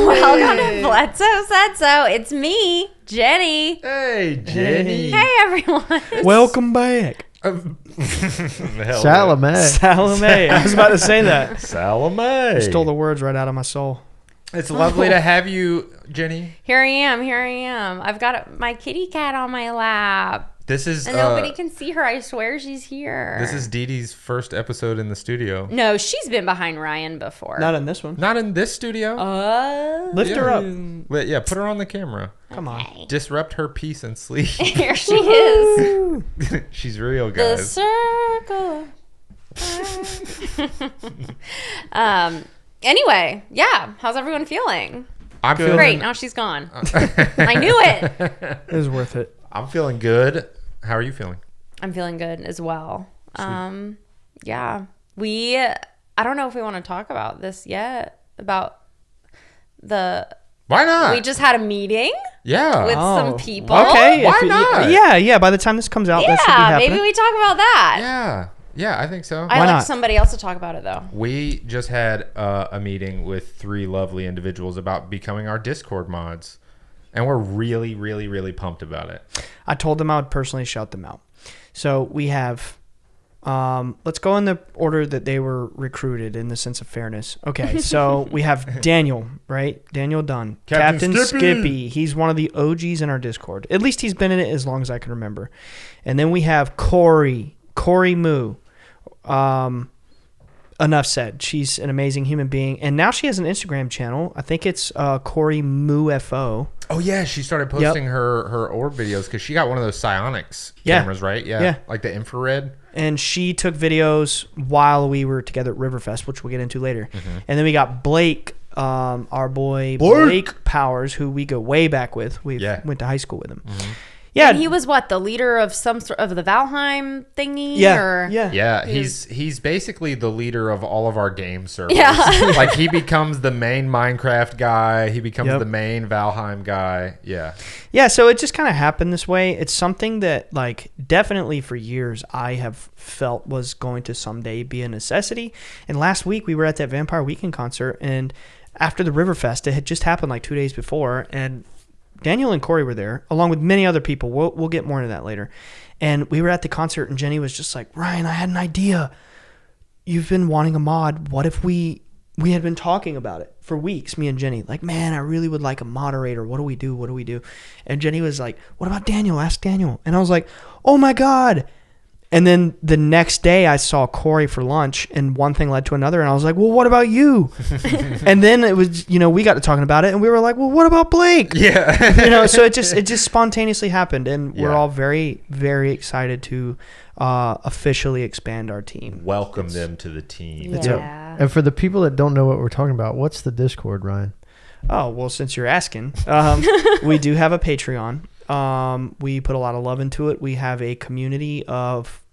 Welcome to Bledsoe Said So. It's me, Jenny. Hey, Jenny. Hey, everyone. Welcome back. Salome. Salome. I was about to say that. Salome. You stole the words right out of my soul. It's lovely to have you, Jenny. Here I am. I've got my kitty cat on my lap. This is And nobody can see her. I swear she's here. This is Dee Dee's first episode in the studio. No, she's been behind Ryan before. Not in this one. Not in this studio. Lift her up. Yeah, put her on the camera. Come on. Disrupt her peace and sleep. Here she is. She's real, The guys. circle. Anyway, yeah. How's everyone feeling? I'm feeling Great. Now she's gone. I knew it. It was worth it. I'm feeling good. How are you feeling? I'm feeling good as well. Yeah. I don't know if we want to talk about this yet. About Why not? we just had a meeting Yeah. with some people. Okay. Why not? Yeah. By the time this comes out, that should be Yeah, happening. maybe we talk about that. Yeah, I think so. I'd Why like not? somebody else to talk about it, though. We just had a meeting with 3 lovely individuals about becoming our Discord mods. And we're really, really, really pumped about it. I told them I would personally shout them out. So we have, let's go in the order that they were recruited in the sense of fairness. Okay, so we have Daniel, right? Daniel Dunn. Captain Skippy. He's one of the OGs in our Discord. At least he's been in it as long as I can remember. And then we have Corey Moo. Enough said. She's an amazing human being. And now she has an Instagram channel. I think it's Corey Moo FO. Oh, yeah. She started posting her orb videos because she got one of those psionics cameras, right? Yeah. Like the infrared. And she took videos while we were together at Riverfest, which we'll get into later. Mm-hmm. And then we got Blake, our boy Blake Powers, who we go way back with. We went to high school with him. Mm-hmm. Yeah, And he was what, the leader of some sort of the Valheim thingy? Yeah, he's basically the leader of all of our game servers. Yeah. Like he becomes the main Minecraft guy. He becomes the main Valheim guy. Yeah. Yeah, so it just kind of happened this way. It's something that, like, definitely for years I have felt was going to someday be a necessity. And last week we were at that Vampire Weekend concert, and after the Riverfest, it had just happened like 2 days before, and Daniel and Corey were there, along with many other people. We'll get more into that later. And we were at the concert, and Jenny was just like, Ryan, I had an idea. You've been wanting a mod. What if we had been talking about it for weeks, me and Jenny. Like, man, I really would like a moderator. What do we do? And Jenny was like, what about Daniel? Ask Daniel. And I was like, oh, my God. And then the next day I saw Corey for lunch, and one thing led to another, and I was like, well, what about you? And then it was, we got to talking about it, and we were like, well, what about Blake? Yeah. So it just spontaneously happened, and we're all very, very excited to officially expand our team. Welcome them to the team. Yeah. And for the people that don't know what we're talking about, what's the Discord, Ryan? Oh, well, since you're asking, we do have a Patreon. We put a lot of love into it. We have a community of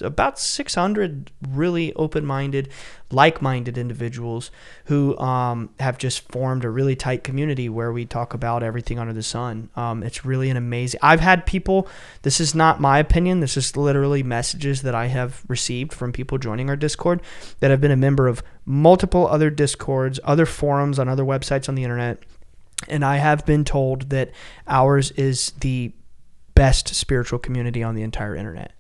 about 600 really open-minded, like-minded individuals who have just formed a really tight community where we talk about everything under the sun. It's really an amazing... I've had people... This is not my opinion. This is literally messages that I have received from people joining our Discord that have been a member of multiple other Discords, other forums on other websites on the internet. And I have been told that ours is the best spiritual community on the entire internet.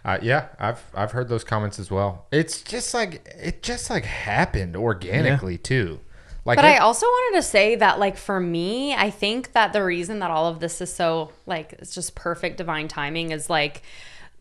I've heard those comments as well. It's just like it happened organically too. But I also wanted to say that, like, for me, I think that the reason that all of this is so, like, it's just perfect divine timing is, like,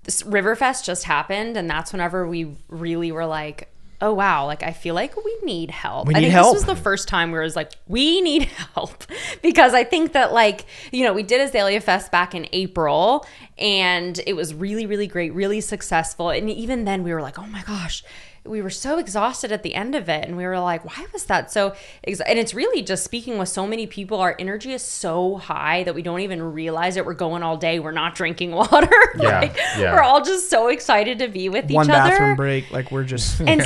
this Riverfest just happened, and that's whenever we really were like, oh, wow, like, I feel like we need help. I think this was the first time where it was like, we need help. Because I think that, like, we did Azalea Fest back in April, and it was really, really great, really successful. And even then we were like, oh my gosh, we were so exhausted at the end of it. And we were like, why was that so and it's really just speaking with so many people, our energy is so high that we don't even realize it. We're going all day. We're not drinking water. We're all just so excited to be with each other. One bathroom break. Like, we're just and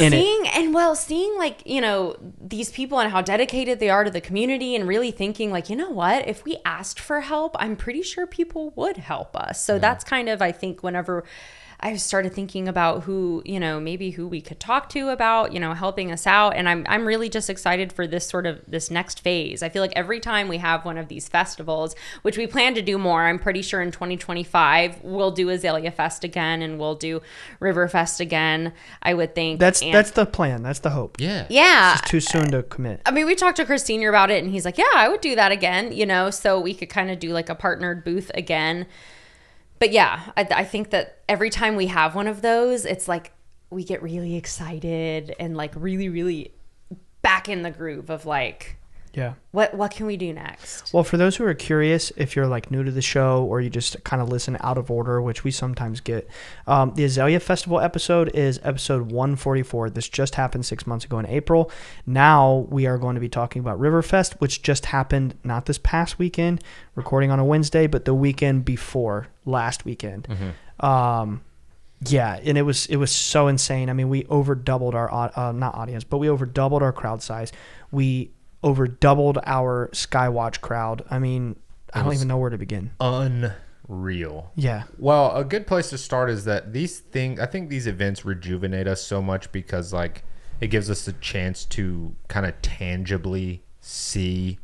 seeing like, these people and how dedicated they are to the community, and really thinking like, you know what, if we asked for help, I'm pretty sure people would help us. So that's kind of, I think, whenever I started thinking about who, maybe who we could talk to about, helping us out. And I'm really just excited for this next phase. I feel like every time we have one of these festivals, which we plan to do more, I'm pretty sure in 2025, we'll do Azalea Fest again and we'll do Riverfest again, I would think. That's the plan. That's the hope. Yeah. Yeah. It's just too soon to commit. I mean, we talked to Chris Sr. about it and he's like, yeah, I would do that again, so we could kind of do like a partnered booth again. But yeah, I think that every time we have one of those, it's like we get really excited and like really, really back in the groove of like, yeah, what can we do next? Well, for those who are curious, if you're like new to the show or you just kind of listen out of order, which we sometimes get, the Azalea Festival episode is episode 144. This just happened 6 months ago in April. Now we are going to be talking about Riverfest, which just happened not this past weekend, recording on a Wednesday, but the weekend before last weekend. Mm-hmm. Yeah, and it was so insane. I mean, we over doubled our not audience, but we over doubled our crowd size. We over doubled our Skywatch crowd. I mean, I don't even know where to begin. Unreal. Yeah. Well, a good place to start is that I think these events rejuvenate us so much because like it gives us a chance to kind of tangibly see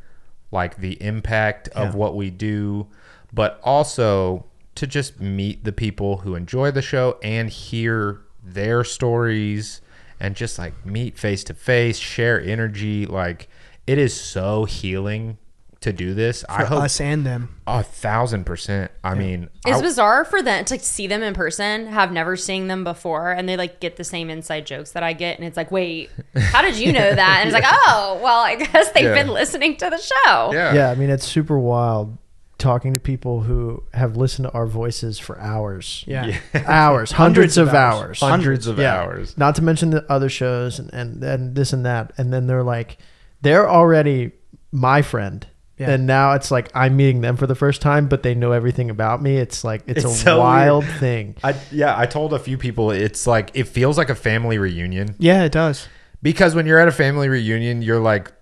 like the impact of what we do, but also to just meet the people who enjoy the show and hear their stories and just like meet face to face, share energy. Like, it is so healing to do this. For us and them. 1,000%. I mean, it's bizarre for them to see them in person, have never seen them before, and they like get the same inside jokes that I get, and it's like, wait, how did you know that? And it's like, oh, well, I guess they've been listening to the show. Yeah, I mean, it's super wild talking to people who have listened to our voices for hours. Yeah. Hours. Hundreds of hours. Hundreds of hours. Not to mention the other shows and this and that. And then they're already my friend. Yeah. And now it's like I'm meeting them for the first time, but they know everything about me. It's like it's a so wild weird thing. I told a few people it's like it feels like a family reunion. Yeah, it does. Because when you're at a family reunion, you're like,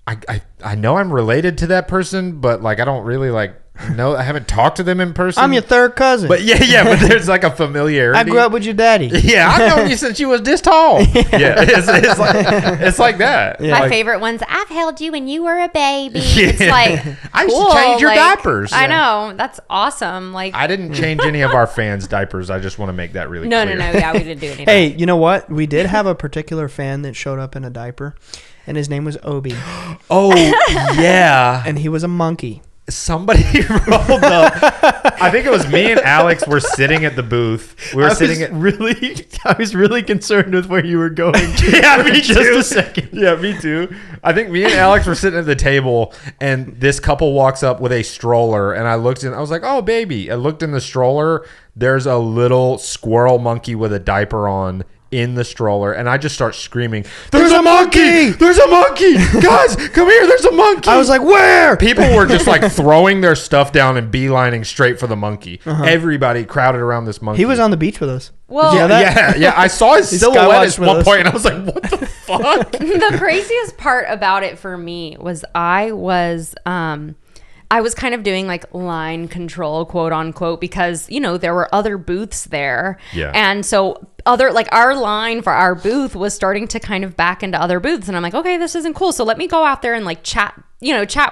I know I'm related to that person, but like I don't really like know. I haven't talked to them in person. I'm your third cousin. But but there's like a familiarity. I grew up with your daddy. Yeah, I've known you since you was this tall. Yeah, it's like that. Yeah. My favorite one's I've held you when you were a baby. Yeah. It's like I used to change your diapers. I know, that's awesome. Like I didn't change any of our fans' diapers. I just want to make that really clear. No. Yeah, we didn't do anything. Hey, you know what? We did have a particular fan that showed up in a diaper, and his name was Obi. Oh yeah, and he was a monkey. Somebody rolled up. I think it was me and Alex were sitting at the booth. I was really concerned with where you were going. Yeah, me just too. A second. Yeah, me too. I think me and Alex were sitting at the table, and this couple walks up with a stroller, and I looked in. I was like, "Oh, baby!" I looked in the stroller. There's a little squirrel monkey with a diaper on in the stroller, and I just start screaming, "There's a monkey! There's a monkey! Guys, come here! There's a monkey!" I was like, "Where?" People were just like throwing their stuff down and beelining straight for the monkey. Everybody crowded around this monkey. He was on the beach with us. Well, yeah. I saw his silhouette at one point, and I was like, "What the fuck?" The craziest part about it for me was I was kind of doing like line control, quote unquote, because, there were other booths there. Yeah. And so our line for our booth was starting to kind of back into other booths. And I'm like, okay, this isn't cool. So let me go out there and like chat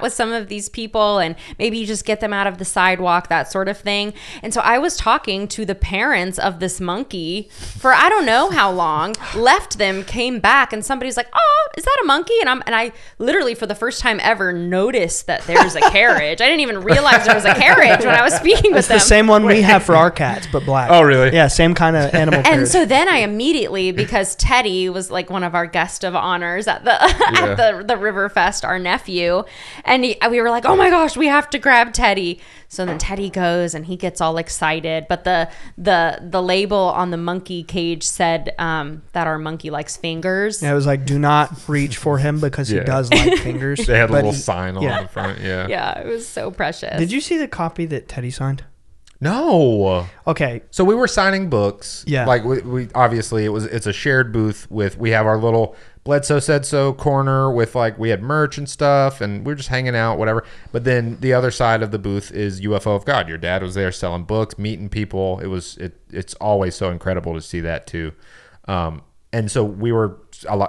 with some of these people and maybe just get them out of the sidewalk, that sort of thing. And so I was talking to the parents of this monkey for I don't know how long, left them, came back, and somebody's like, "Oh, is that a monkey?" And I literally for the first time ever noticed that there's a carriage. I didn't even realize there was a carriage when I was speaking with them. It's the same one we have for our cats, but black. Oh, really? Yeah, same kind of animal carriage. And so then I immediately, because Teddy was like one of our guest of honors at the at the Riverfest, our nephew, and we were like, "Oh my gosh, we have to grab Teddy." So then Teddy goes and he gets all excited, but the label on the monkey cage said that our monkey likes fingers. Yeah, it was like, "Do not reach for him because he does like fingers." They had a little sign on the front. Yeah. Yeah, it was so precious. Did you see the copy that Teddy signed? No. Okay. So we were signing books. Yeah. Like we obviously it's a shared booth we have our little Bledsoe Said So corner with like we had merch and stuff and we were just hanging out, whatever. But then the other side of the booth is UFO of God. Your dad was there selling books, meeting people. It's always so incredible to see that too. And so we were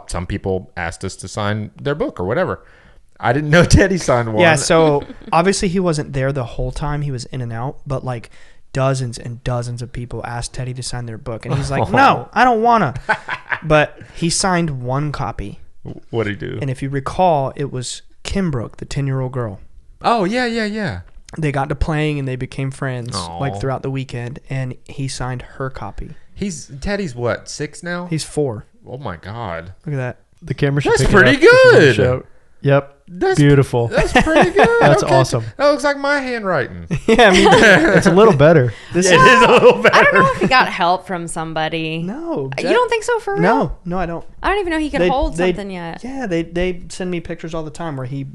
some people asked us to sign their book or whatever. I didn't know Teddy signed one. Yeah, so obviously he wasn't there the whole time. He was in and out, but like dozens and dozens of people asked Teddy to sign their book. And he's like, no, I don't want to. But he signed one copy. What'd he do? And if you recall, it was Kimbrook, the 10-year-old girl. Oh, yeah. They got to playing and they became friends Aw. like throughout the weekend. And he signed her copy. Teddy's what, 6 now? He's 4. Oh my God. Look at that. The camera should That's pick it pretty up if you wanna good. show- Yep. That's beautiful. That's pretty good. That's Okay. awesome. That looks like my handwriting. Yeah, I mean, It's a little better. It is a little better. I don't know if he got help from somebody. no. You don't think so for real? No, I don't. I don't even know he could hold something yet. Yeah, they send me pictures all the time where he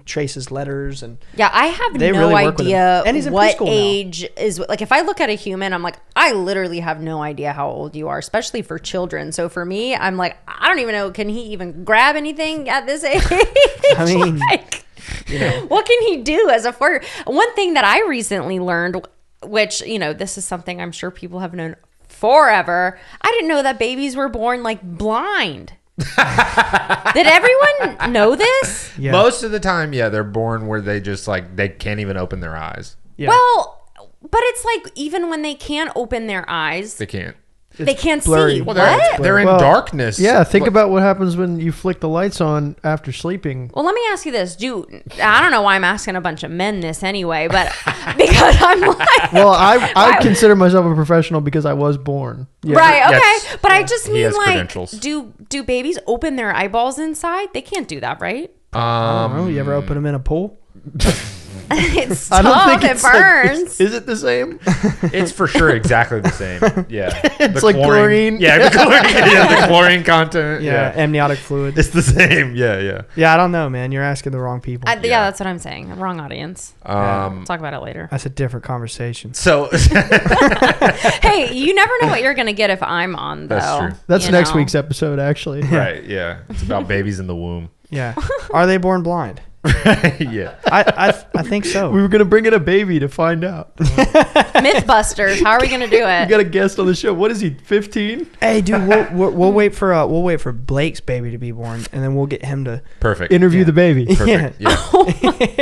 traces letters and Yeah, I have They no really work with him. idea And he's in what preschool now. age is. Like, if I look at a human, I'm like, I literally have no idea how old you are, especially for children. So for me, I'm like, I don't even know. Can he even grab anything at this age? I mean, like, what can he do as a 4? One thing that I recently learned, which, this is something I'm sure people have known forever. I didn't know that babies were born like blind. Did everyone know this? yeah. Most of the time, yeah, they're born where they just like they can't even open their eyes. Yeah. Well, but it's like even when they can't open their eyes, They can't. they can't blurry. see. Well, What? They're in Well, darkness. Yeah, think Like, about what happens when you flick the lights on after sleeping. Well, let me ask you this. I don't know why I'm asking a bunch of men this anyway, but because I'm like, Well, I consider myself a professional because I was born. Yeah. right, okay. Yes. But I just He mean has like, credentials. do babies open their eyeballs inside? They can't do that, right? I don't know. You ever open them in a pool? It's I don't tough. think It it's like- burns. is it the same? it's for sure exactly the same. Yeah, It's like chlorine. Yeah, the chlorine. Yeah, the chlorine content. Yeah, Yeah, amniotic fluid. it's the same. Yeah. Yeah, I don't know, man. You're asking the wrong people. Yeah, that's what I'm saying. Wrong audience. We'll talk about it later. That's a different conversation. So Hey, you never know what you're gonna get if I'm on, though. That's true. That's you next know? week's episode, actually. right, yeah, it's about babies in the womb. Yeah. Are they born blind? Yeah. I think so. We were gonna bring in a baby to find out. Mythbusters. How are we gonna do We it? got a guest on the show. What is he? 15? Hey, dude, we'll wait for Blake's baby to be born, and then we'll get him to. Perfect. Interview the baby. Perfect. Yeah.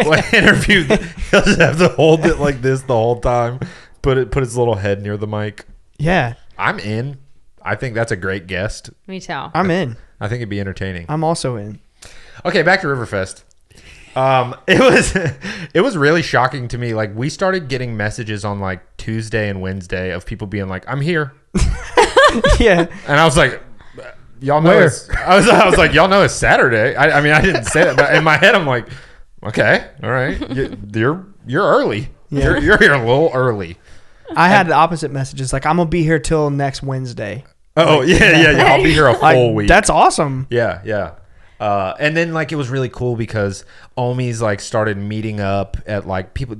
What interview? He'll just have to hold it like this the whole time. Put his little head near the mic. Yeah, I'm in. I think that's a great guest. Me too. I'm in. I think it'd be entertaining. I'm also in. Okay, back to Riverfest. It was really shocking to me. Like, we started getting messages on like Tuesday and Wednesday of people being like, "I'm here," Yeah. and I was like, "Y'all know?" Where? I was like, "Y'all know it's Saturday." I mean, I didn't say that, but in my head, I'm like, "Okay, all right, you're early. Yeah. You're here a little early." I had the opposite messages. Like, I'm gonna be here till next Wednesday. Oh yeah. I'll be here a Like, full week. that's awesome. Yeah. And then like it was really cool because ohmies like started meeting up at like people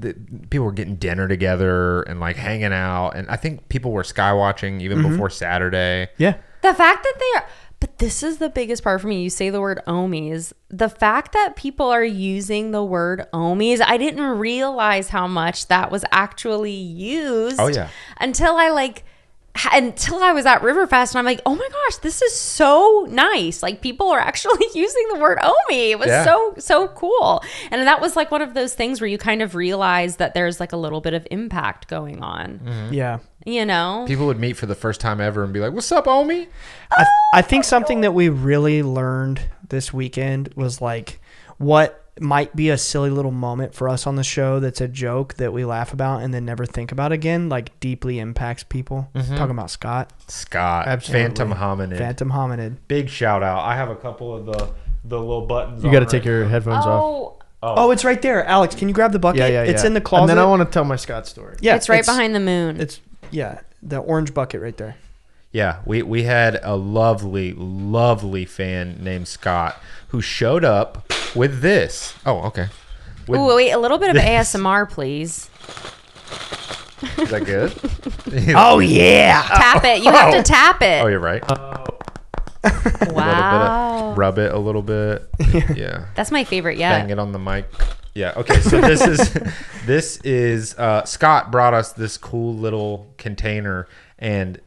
were getting dinner together and like hanging out, and I think people were skywatching even before Saturday. Yeah. The fact that they are, but this is the biggest part for me. You say the word ohmies. The fact that people are using the word ohmies, I didn't realize how much that was actually used. Oh, yeah. Until I was at Riverfest, and I'm like, oh my gosh, this is so nice. Like, people are actually using the word ohmie. It was Yeah. so cool. And that was like one of those things where you kind of realize that there's like a little bit of impact going on. Yeah. You know? People would meet for the first time ever and be like, "What's up, ohmie?" I think something that we really learned this weekend was like what might be a silly little moment for us on the show that's a joke that we laugh about and then never think about again, like deeply impacts people. Talking about Scott. Scott, Absolutely. Phantom Hominid. Phantom Hominid. Big shout out. I have a couple of the little buttons. You got to take your headphones off. Oh, Oh, it's right there. Alex, can you grab the bucket? Yeah. It's in the closet. And then I want to tell my Scott story. Yeah, it's right behind the moon. It's the orange bucket right there. Yeah, we had a lovely fan named Scott who showed up with this. Oh, okay. With Ooh, wait, a little bit of this. ASMR, please. Is that good? Oh yeah. Tap it. You have to tap it. Oh, you're right. Wow. Rub it a little bit. Yeah. That's my favorite yet. Bang it on the mic. Yeah. Okay. So this is Scott brought us this cool little container, and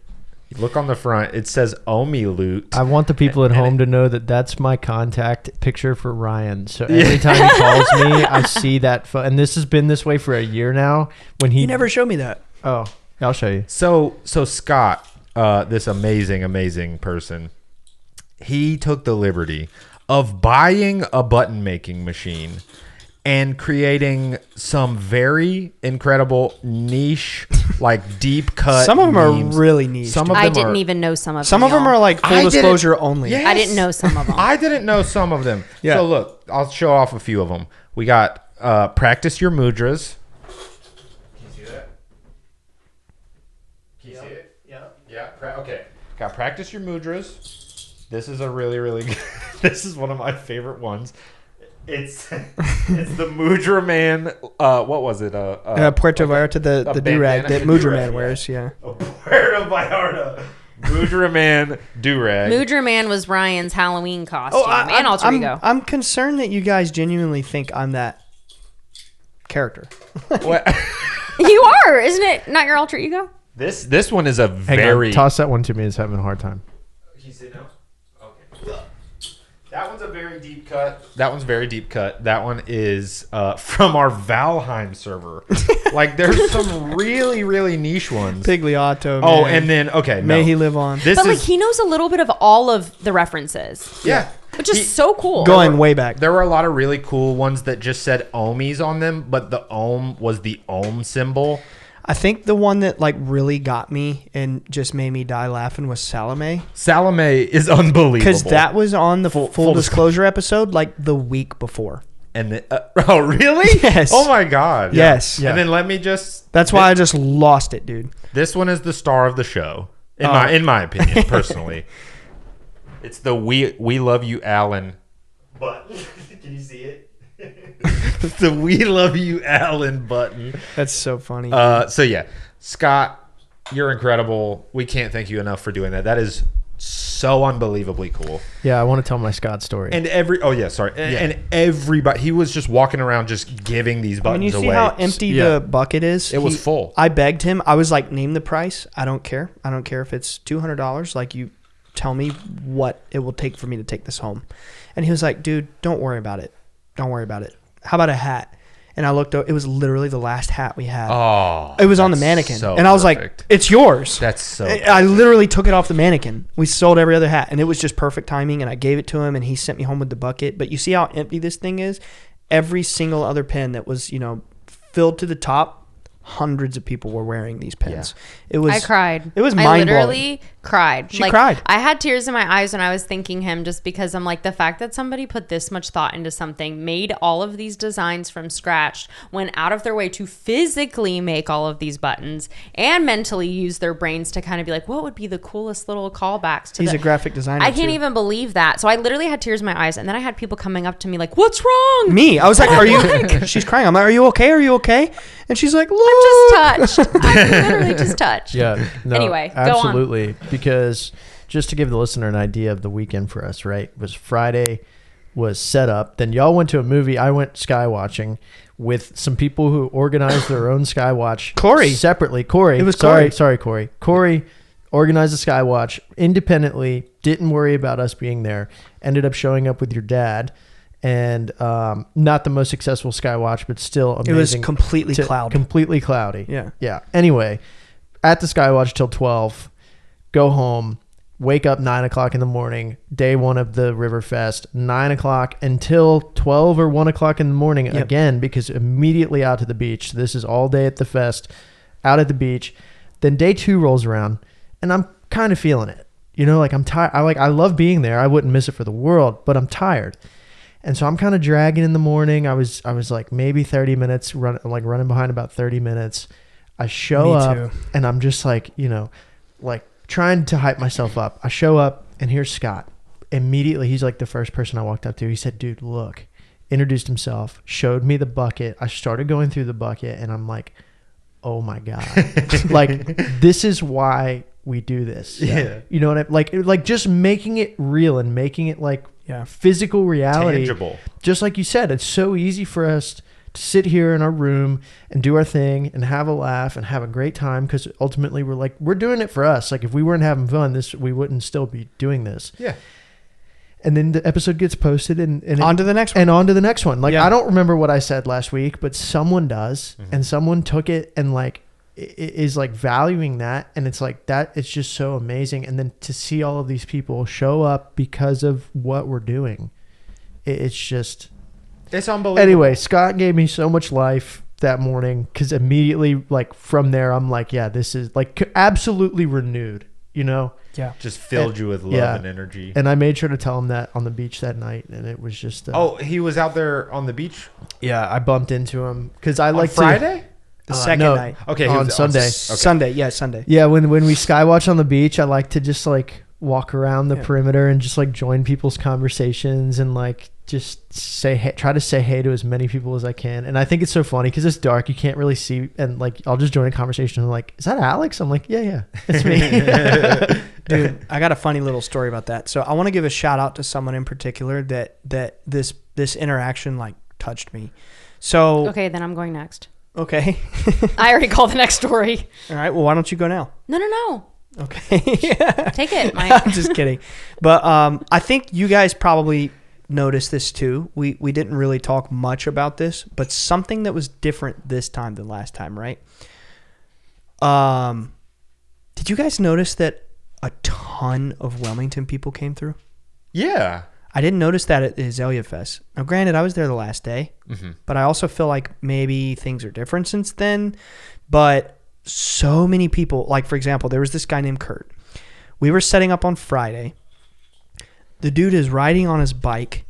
you look on the front. It says Ohmie Loot. I want the people at home to know that that's my contact picture for Ryan. So every time he calls me, I see that. And this has been this way for a year now. When he You never showed me that. Oh, I'll show you. So Scott, this amazing person, he took the liberty of buying a button making machine and creating some very incredible niche, like deep cut. Some of them memes. are really niche. Some of I them didn't are, even know some of them. Some of them y'all. are like full I didn't- disclosure only. Yes. I didn't know some of them. I didn't know some of them. Yeah. So look, I'll show off a few of them. We got practice your mudras. Can you see that? Can you see it? Yeah. Okay. Got practice your mudras. This is a really good. This is one of my favorite ones. It's the Mudra Man. What was it? Puerto Vallarta, the do-rag that Mudra Man wears. Yeah. A Puerto Vallarta Mudra Man do-rag. Mudra Man was Ryan's Halloween costume and alter ego. I'm concerned that you guys genuinely think I'm that character. What? You are, isn't it? Not your alter ego? This one is a Hang very. on, toss that one to me. It's having a hard time. Can you see it now? Okay. That one's a very deep cut. That one's very deep cut. That one is from our Valheim server. Like, there's some really niche ones. Pigliato. Oh, man. and then okay, May no. he live on. This But like is he knows a little bit of all of the references, yeah. which is so cool. Going way back. There were a lot of really cool ones that just said ohmies on them, but the ohm was the ohm symbol. I think the one that like really got me and just made me die laughing was Salome. Salome is unbelievable Because that was on the full full disclosure episode like the week before. and then, oh really? Yes. Oh my god. Yes. And then let me just. That's why I just lost it, dude. This one is the star of the show, in my opinion, personally. It's the we love you, Alan. But can you see it? The we love you, Alan button. That's so funny. So yeah, Scott, you're incredible. We can't thank you enough for doing that. That is so unbelievably cool. Yeah, I want to tell my Scott story. And everybody, he was just walking around just giving these buttons when you see away. how empty Yeah. the bucket is, It was full. I begged him. I was like, name the price. I don't care. I don't care if it's $200. Like, you tell me what it will take for me to take this home. And he was like, dude, don't worry about it. Don't worry about it. How about a hat? And I looked, it was literally the last hat we had. Oh, it was on the that's mannequin. so And I was perfect. like, it's yours. That's so I literally took it off the mannequin. We sold every other hat, and it was just perfect timing, and I gave it to him, and he sent me home with the bucket. But you see how empty this thing is? Every single other pen that was, filled to the top, hundreds of people were wearing these pens. It was. I cried. It was I mind-blowing. literally cried. She cried. I had tears in my eyes when I was thanking him, just because I'm like, the fact that somebody put this much thought into something, made all of these designs from scratch, went out of their way to physically make all of these buttons, and mentally use their brains to kind of be like, what would be the coolest little callbacks to He's a graphic designer. I can't too. even believe that. So I literally had tears in my eyes, and then I had people coming up to me like, what's wrong? Me. I was like, are you? She's crying. I'm like, are you okay? Are you okay? And she's like, look. I'm just touched. I'm literally just touched. Yeah. No, Anyway, go on. absolutely. Because just to give the listener an idea of the weekend for us, right? Was Friday was set up. Then y'all went to a movie. I went sky watching with some people who organized their own sky watch. Corey. Separately. Corey. It was sorry, Corey. Sorry, Corey. Corey organized a sky watch independently. Didn't worry about us being there. Ended up showing up with your dad. And not the most successful sky watch, but still amazing. It was completely cloudy. Completely cloudy. Yeah. Yeah. Anyway, at the Skywatch till 12, go home, wake up 9 o'clock in the morning, day one of the Riverfest, 9 o'clock until 12 or 1 o'clock in the morning again, because immediately out to the beach. This is all day at the fest, out at the beach. Then day two rolls around, and I'm kind of feeling it. I'm tired. I love being there. I wouldn't miss it for the world, but I'm tired. And so I'm kind of dragging in the morning. I was like maybe 30 minutes, running behind about 30 minutes. I show up and I'm just like, trying to hype myself up. I show up and here's Scott. Immediately, he's like the first person I walked up to. He said, dude, look, introduced himself, showed me the bucket. I started going through the bucket and I'm like, oh my God, like this is why we do this. Yeah. You know what I like just making it real and making it like physical reality. Tangible. Just like you said, it's so easy for us to sit here in our room and do our thing and have a laugh and have a great time, because ultimately we're doing it for us. Like if we weren't having fun, we wouldn't still be doing this. Yeah. And then the episode gets posted and on to the next one. And on to the next one. Like I don't remember what I said last week, but someone does, and someone took it and like is like valuing that, and it's like that. It's just so amazing. And then to see all of these people show up because of what we're doing, it's just. It's unbelievable. Anyway, Scott gave me so much life that morning, because immediately, like from there, I'm like, yeah, this is like absolutely renewed, you know? Yeah. Just filled you with love and energy. And I made sure to tell him that on the beach that night, and it was just. He was out there on the beach? Yeah, I bumped into him because I like Friday? The second night. Okay. On Sunday. Okay. Sunday. Yeah, Sunday. Yeah, when we skywatch on the beach, I like to just like walk around the perimeter and just like join people's conversations and like just try to say hey to as many people as I can. And I think it's so funny because it's dark, you can't really see, and like I'll just join a conversation and I'm like, is that Alex? I'm like, yeah, it's me. Dude, I got a funny little story about that. So I want to give a shout out to someone in particular that this interaction like touched me. So Okay, then I'm going next. Okay. I already called the next story. All right. Well, why don't you go now? No. Okay. Take it, Mike. I'm just kidding. But I think you guys probably noticed this too. We didn't really talk much about this, but something that was different this time than last time, right? Did you guys notice that a ton of Wilmington people came through? Yeah. I didn't notice that at Azalea Fest. Now, granted, I was there the last day, but I also feel like maybe things are different since then. But so many people, like for example, there was this guy named Kurt. We were setting up on Friday. The dude is riding on his bike,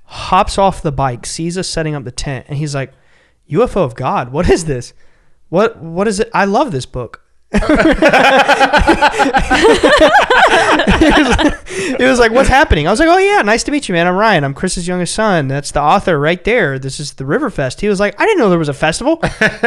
hops off the bike, sees us setting up the tent, and he's like, UFO of God, what is this? What is it? I love this book. It was like, what's happening? I was like, oh yeah, nice to meet you, man. I'm Ryan. I'm Chris's youngest son. That's the author right there. This is the Riverfest. He was like, I didn't know there was a festival.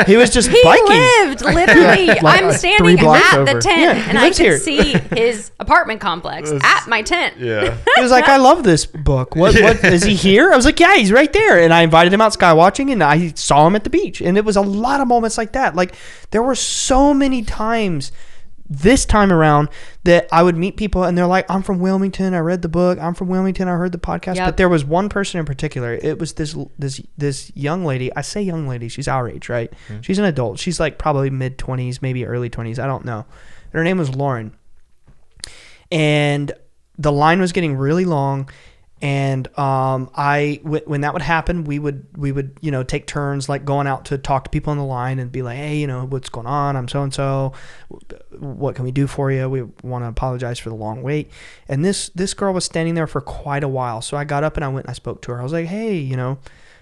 He was just biking. He lived literally. Like I'm standing at over. the tent, and I lives can here. see his apartment complex at my tent. Yeah. He was like, I love this book. What is he here? I was like, yeah, he's right there. And I invited him out sky watching, and I saw him at the beach. And it was a lot of moments like that. Like there were so many times this time around that I would meet people and they're like, I'm from Wilmington. I read the book. I'm from Wilmington. I heard the podcast. Yep. But there was one person in particular. It was this young lady. I say young lady. She's our age, right? Mm-hmm. She's an adult. She's like probably mid-20s, maybe early 20s. I don't know. And her name was Lauren. And the line was getting really long. And when that would happen, we would take turns like going out to talk to people on the line and be like, hey, what's going on? I'm so and so. What can we do for you? We want to apologize for the long wait. And this girl was standing there for quite a while. So I got up and I went and I spoke to her. I was like, hey,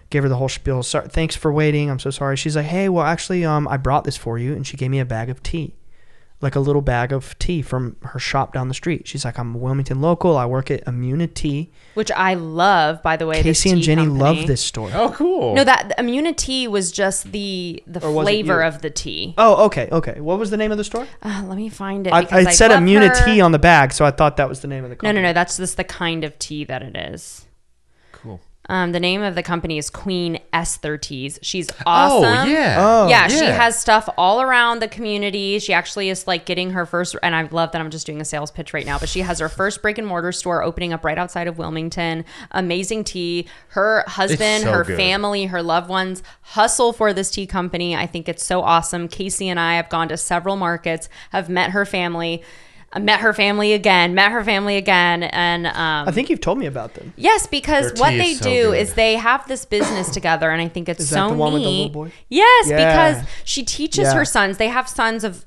gave her the whole spiel. Sorry, thanks for waiting. I'm so sorry. She's like, hey, well, actually, I brought this for you, and she gave me a bag of tea. Like a little bag of tea from her shop down the street. She's like, I'm a Wilmington local. I work at Immunity. Which I love, by the way. Casey and Jenny love this store. Oh, cool. No, that Immunity was just the flavor of the tea. Oh, okay. What was the name of the store? Let me find it. I said Immunity on the bag, so I thought that was the name of the company. No. That's just the kind of tea that it is. Cool. The name of the company is Queen Esther Teas. She's awesome. Oh, yeah. Oh, yeah, she has stuff all around the community. She actually is like getting her first, and I love that I'm just doing a sales pitch right now, but she has her first brick and mortar store opening up right outside of Wilmington. Amazing tea. Her husband, so her good. family, her loved ones hustle for this tea company. I think it's so awesome. Casey and I have gone to several markets, have met her family. Met her family again, and I think you've told me about them. yes, because Their what tea they is so do good. is they have this business together, and I think it's Is so that the one with the neat. little boy? Yes, Yeah. because she teaches Yeah. her sons. They have sons of,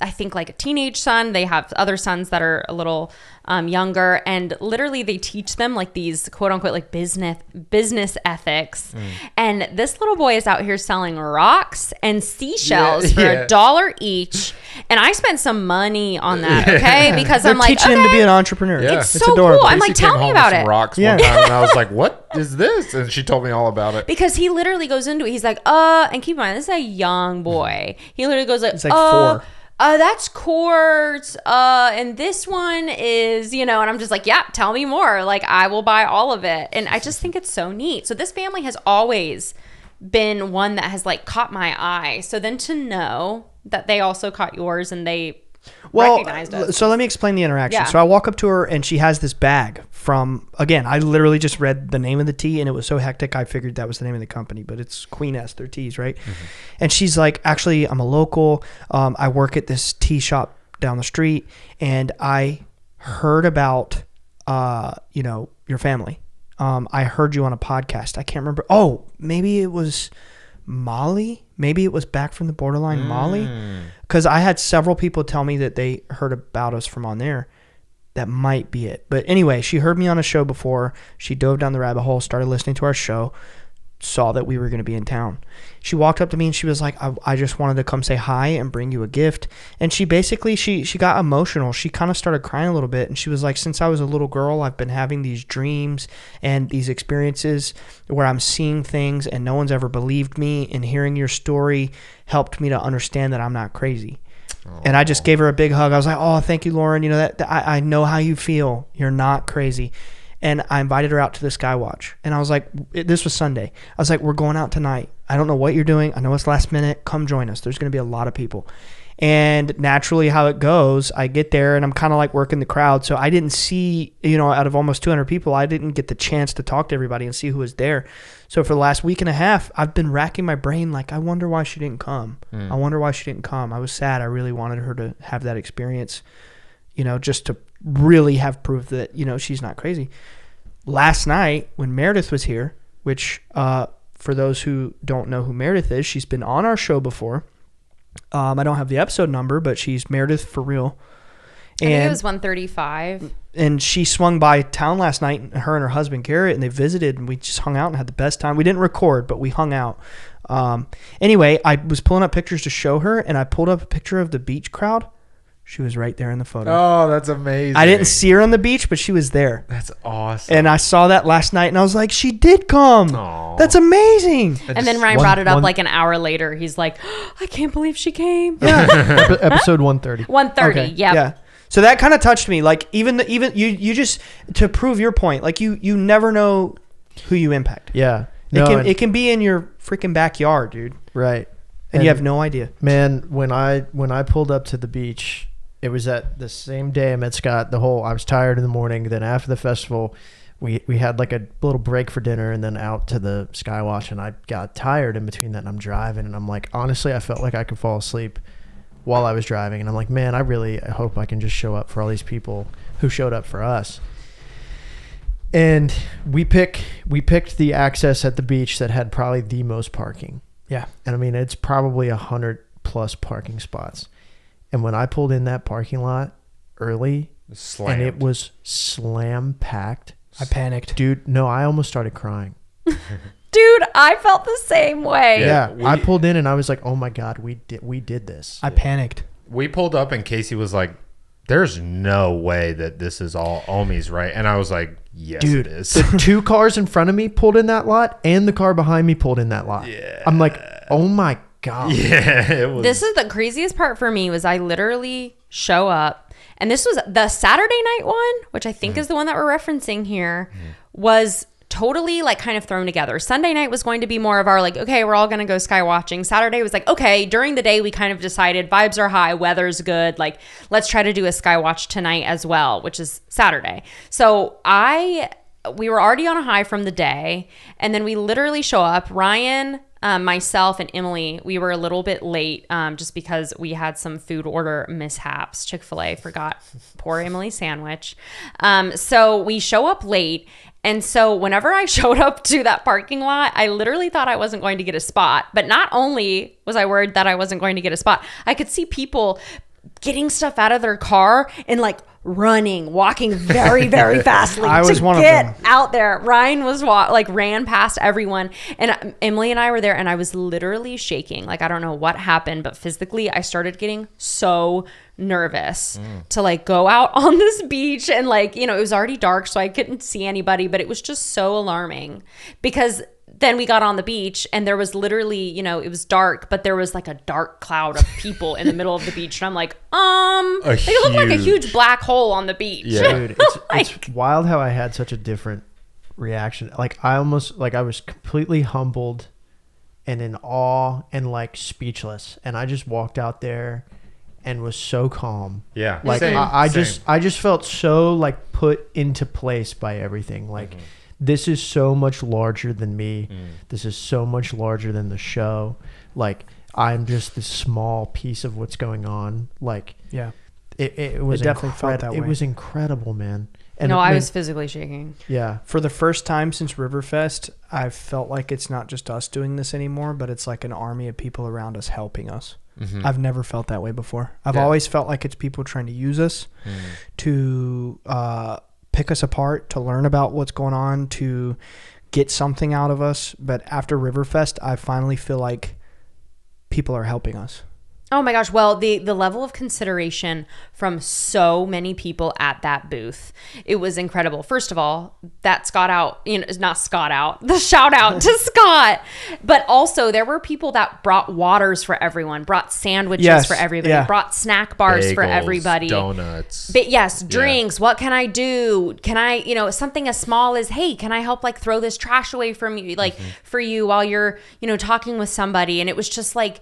I think, like a teenage son. They have other sons that are a little younger, and literally they teach them like these quote unquote like business ethics. And this little boy is out here selling rocks and seashells for $1 each. And I spent some money on that, okay? Because They're I'm like, teaching him to be an entrepreneur. Yeah. it's so cool. I'm like, tell me about it. Rocks one time, and I was like, "What is this?" And she told me all about it. Because he literally goes into it. He's like, and keep in mind, this is a young boy. He literally goes like, He's like 4. That's quartz. And this one is, and I'm just like, yeah, tell me more. Like, I will buy all of it. And I just think it's so neat. So this family has always been one that has like caught my eye. So then to know that they also caught yours and they recognized it. So let me explain the interaction. Yeah. So I walk up to her and she has this bag from, again, I literally just read the name of the tea and it was so hectic I figured that was the name of the company, but it's Queen Esther Teas, right? And she's like, actually, I'm a local. I work at this tea shop down the street and I heard about, your family. I heard you on a podcast. I can't remember. Oh, maybe it was Molly. Maybe it was Back from the Borderline Molly. Because I had several people tell me that they heard about us from on there. That might be it. But anyway, she heard me on a show before. She dove down the rabbit hole, started listening to our show, saw that we were going to be in town. She walked up to me and she was like, I just wanted to come say hi and bring you a gift. And she basically, she got emotional. She kind of started crying a little bit. And she was like, since I was a little girl, I've been having these dreams and these experiences where I'm seeing things and no one's ever believed me. And hearing your story helped me to understand that I'm not crazy. And I just gave her a big hug. I was like, oh, thank you, Lauren. That I know how you feel. You're not crazy. And I invited her out to the Skywatch. And I was like, this was Sunday. I was like, we're going out tonight. I don't know what you're doing. I know it's last minute. Come join us. There's going to be a lot of people. And naturally how it goes, I get there and I'm kind of like working the crowd. So I didn't see, out of almost 200 people, I didn't get the chance to talk to everybody and see who was there. So for the last week and a half, I've been racking my brain like, I wonder why she didn't come. I wonder why she didn't come. I was sad. I really wanted her to have that experience, just to really have proof that, she's not crazy. Last night when Meredith was here, which for those who don't know who Meredith is, she's been on our show before. I don't have the episode number, but she's Meredith for real. I think it was 135. And she swung by town last night, her and her husband Garrett, and they visited, and we just hung out and had the best time. We didn't record, but we hung out. Anyway, I was pulling up pictures to show her, and I pulled up a picture of the beach crowd. She was right there in the photo. Oh, that's amazing. I didn't see her on the beach, but she was there. That's awesome. And I saw that last night, and I was like, she did come. Aww. That's amazing. And then Ryan brought it up like an hour later. He's like, I can't believe she came. Yeah. Episode 130. 130, Okay. yep. Yeah. So that kind of touched me. Like even you just, to prove your point, like you never know who you impact. Yeah. It can be in your freaking backyard, dude. Right. And you have no idea. Man, when I pulled up to the beach, it was at the same day I met Scott. I was tired in the morning. Then after the festival, we had like a little break for dinner and then out to the Skywatch, and I got tired in between that, and I'm driving, and I'm like, honestly, I felt like I could fall asleep while I was driving, and I'm like, man, I hope I can just show up for all these people who showed up for us. And we picked the access at the beach that had probably the most parking. Yeah. And I mean, it's probably 100 plus parking spots. And when I pulled in that parking lot early, and it was slam packed, I panicked. Dude, no, I almost started crying. Dude, I felt the same way. Yeah, I pulled in and I was like, "Oh my god, we did this." I panicked. We pulled up and Casey was like, "There's no way that this is all ohmies, right?" And I was like, "Yes, dude, it is." The 2 cars in front of me pulled in that lot, and the car behind me pulled in that lot. Yeah. I'm like, "Oh my god." Yeah, it was. This is the craziest part for me was I literally show up, and this was the Saturday night one, which I think is the one that we're referencing here, was totally like kind of thrown together. Sunday night was going to be more of our like, okay, we're all going to go sky watching. Saturday was like, okay, during the day we kind of decided vibes are high, weather's good, like let's try to do a sky watch tonight as well, which is Saturday. So we were already on a high from the day, and then we literally show up. Ryan, myself, and Emily, we were a little bit late just because we had some food order mishaps. Chick-fil-A forgot poor Emily's sandwich. So we show up late. And so whenever I showed up to that parking lot, I literally thought I wasn't going to get a spot. But not only was I worried that I wasn't going to get a spot, I could see people getting stuff out of their car and like walking very, very fast. I was one of them. Out there. Ryan was ran past everyone, and Emily and I were there, and I was literally shaking. Like, I don't know what happened, but physically I started getting so nervous to like go out on this beach, and like, you know, it was already dark, so I couldn't see anybody, but it was just so alarming because then we got on the beach and there was literally, you know, it was dark, but there was like a dark cloud of people in the middle of the beach. And I'm like, they look like a huge black hole on the beach. Yeah. Dude, it's wild how I had such a different reaction. Like I was completely humbled and in awe and like speechless. And I just walked out there and was so calm. Yeah. Like Same. I just felt so like put into place by everything. Like, this is so much larger than me. This is so much larger than the show. Like, I'm just this small piece of what's going on. Like, yeah, it was definitely felt that way. It was incredible, man. And no, I was physically shaking. Yeah. For the first time since Riverfest, I felt like it's not just us doing this anymore, but it's like an army of people around us helping us. I've never felt that way before. I've always felt like it's people trying to use us to pick us apart, to learn about what's going on, to get something out of us. But after Riverfest, I finally feel like people are helping us. Oh my gosh. Well, the level of consideration from so many people at that booth, it was incredible. First of all, that Scott out, you know, not Scott out, the shout out to Scott. But also there were people that brought waters for everyone, brought sandwiches for everybody, brought snack bars for everybody. Donuts. But yes, drinks. What can I do? Can I, you know, something as small as, hey, can I help like throw this trash away from you, like for you while you're, you know, talking with somebody? And it was just like,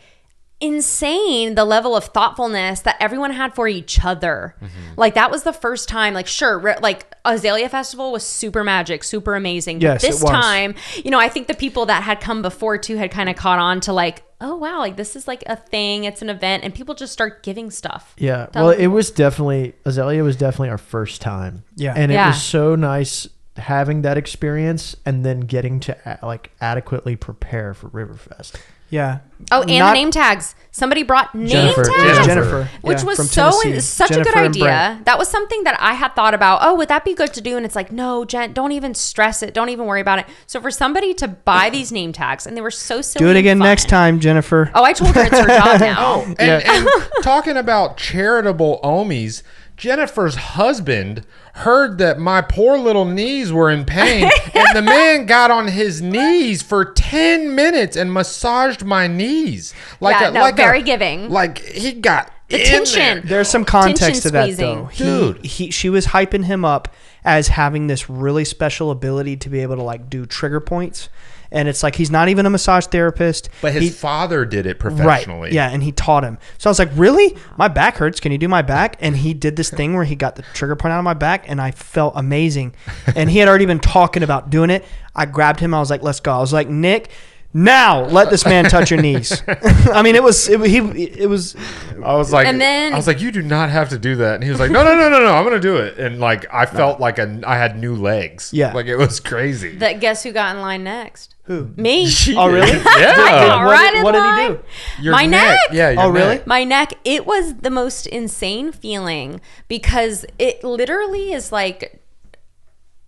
insane the level of thoughtfulness that everyone had for each other. Like that was the first time, like sure, like Azalea Festival was super magic, super amazing. Yes, but this time, you know, I think the people that had come before too had kind of caught on to like, oh wow, like this is like a thing, it's an event, and people just start giving stuff. Yeah. Well, it was definitely, Azalea was definitely our first time. Yeah. And it was so nice having that experience and then getting to like adequately prepare for Riverfest. Yeah. Oh, and the name tags. Somebody brought name tags. Jennifer. Which was from such Jennifer a good idea. That was something that I had thought about. Oh, would that be good to do? And it's like, no, Jen, don't even stress it. Don't even worry about it. So for somebody to buy these name tags, and they were so silly. Do it again and fun. next time, Jennifer. Oh, I told her it's her job now. And talking about charitable ohmies, Jennifer's husband heard that my poor little knees were in pain, and the man got on his knees for 10 minutes and massaged my knees. Very giving. Like he got the in tension. there. There's some context to that squeezing. though. She was hyping him up as having this really special ability to be able to like do trigger points. And it's like, he's not even a massage therapist. But his father did it professionally. Right. Yeah. And he taught him. So I was like, really? My back hurts. Can you do my back? And he did this thing where he got the trigger point out of my back, and I felt amazing. And he had already been talking about doing it. I grabbed him. I was like, let's go. I was like, Nick, now let this man touch your knees. I mean, it was. I was like, and then, I was like, you do not have to do that. And he was like, no, I'm gonna do it. And like, I felt like I had new legs. Yeah, like it was crazy. Guess who got in line next? Who? Me. Oh, really? Yeah. What did he do? My neck. Yeah. Oh, really? My neck. It was the most insane feeling because it literally is like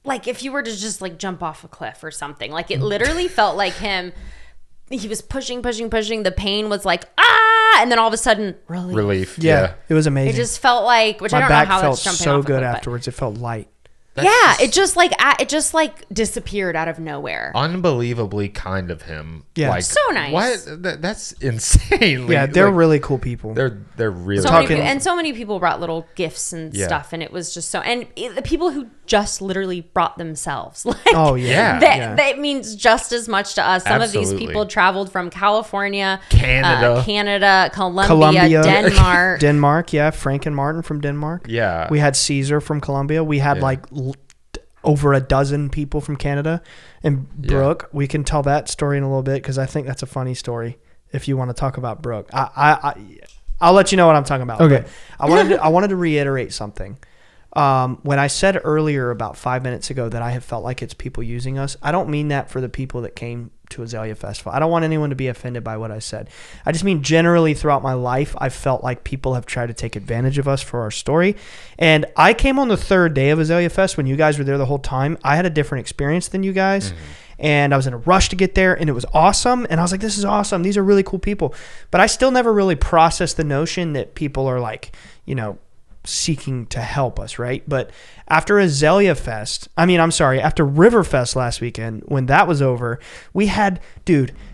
if you were to just like jump off a cliff or something. Like it literally felt like him. He was pushing. The pain was like, and then all of a sudden, relief. Yeah. It was amazing. It just felt like, which my I don't back know how felt that's jumping so off good of it, afterwards. It felt light. It just like disappeared out of nowhere. Unbelievably kind of him. Yeah, like, so nice. What? That's insane. Yeah, they're really cool people. They're really so many people brought little gifts and stuff, and it was just so. And the people who just literally brought themselves. Like, that means just as much to us. Some of these people traveled from California, Canada, Colombia, Denmark. Denmark, yeah. Frank and Martin from Denmark. Yeah. We had Caesar from Colombia. We had over a dozen people from Canada. And Brooke, we can tell that story in a little bit because I think that's a funny story if you want to talk about Brooke. I'll let you know what I'm talking about. Okay. I wanted to reiterate something. When I said earlier about 5 minutes ago that I have felt like it's people using us, I don't mean that for the people that came to Azalea Festival. I don't want anyone to be offended by what I said. I just mean generally throughout my life, I've felt like people have tried to take advantage of us for our story. And I came on the third day of Azalea Fest when you guys were there the whole time. I had a different experience than you guys. And I was in a rush to get there, and it was awesome. And I was like, this is awesome. These are really cool people. But I still never really processed the notion that people are like, seeking to help us, right? But after after Riverfest last weekend, when that was over,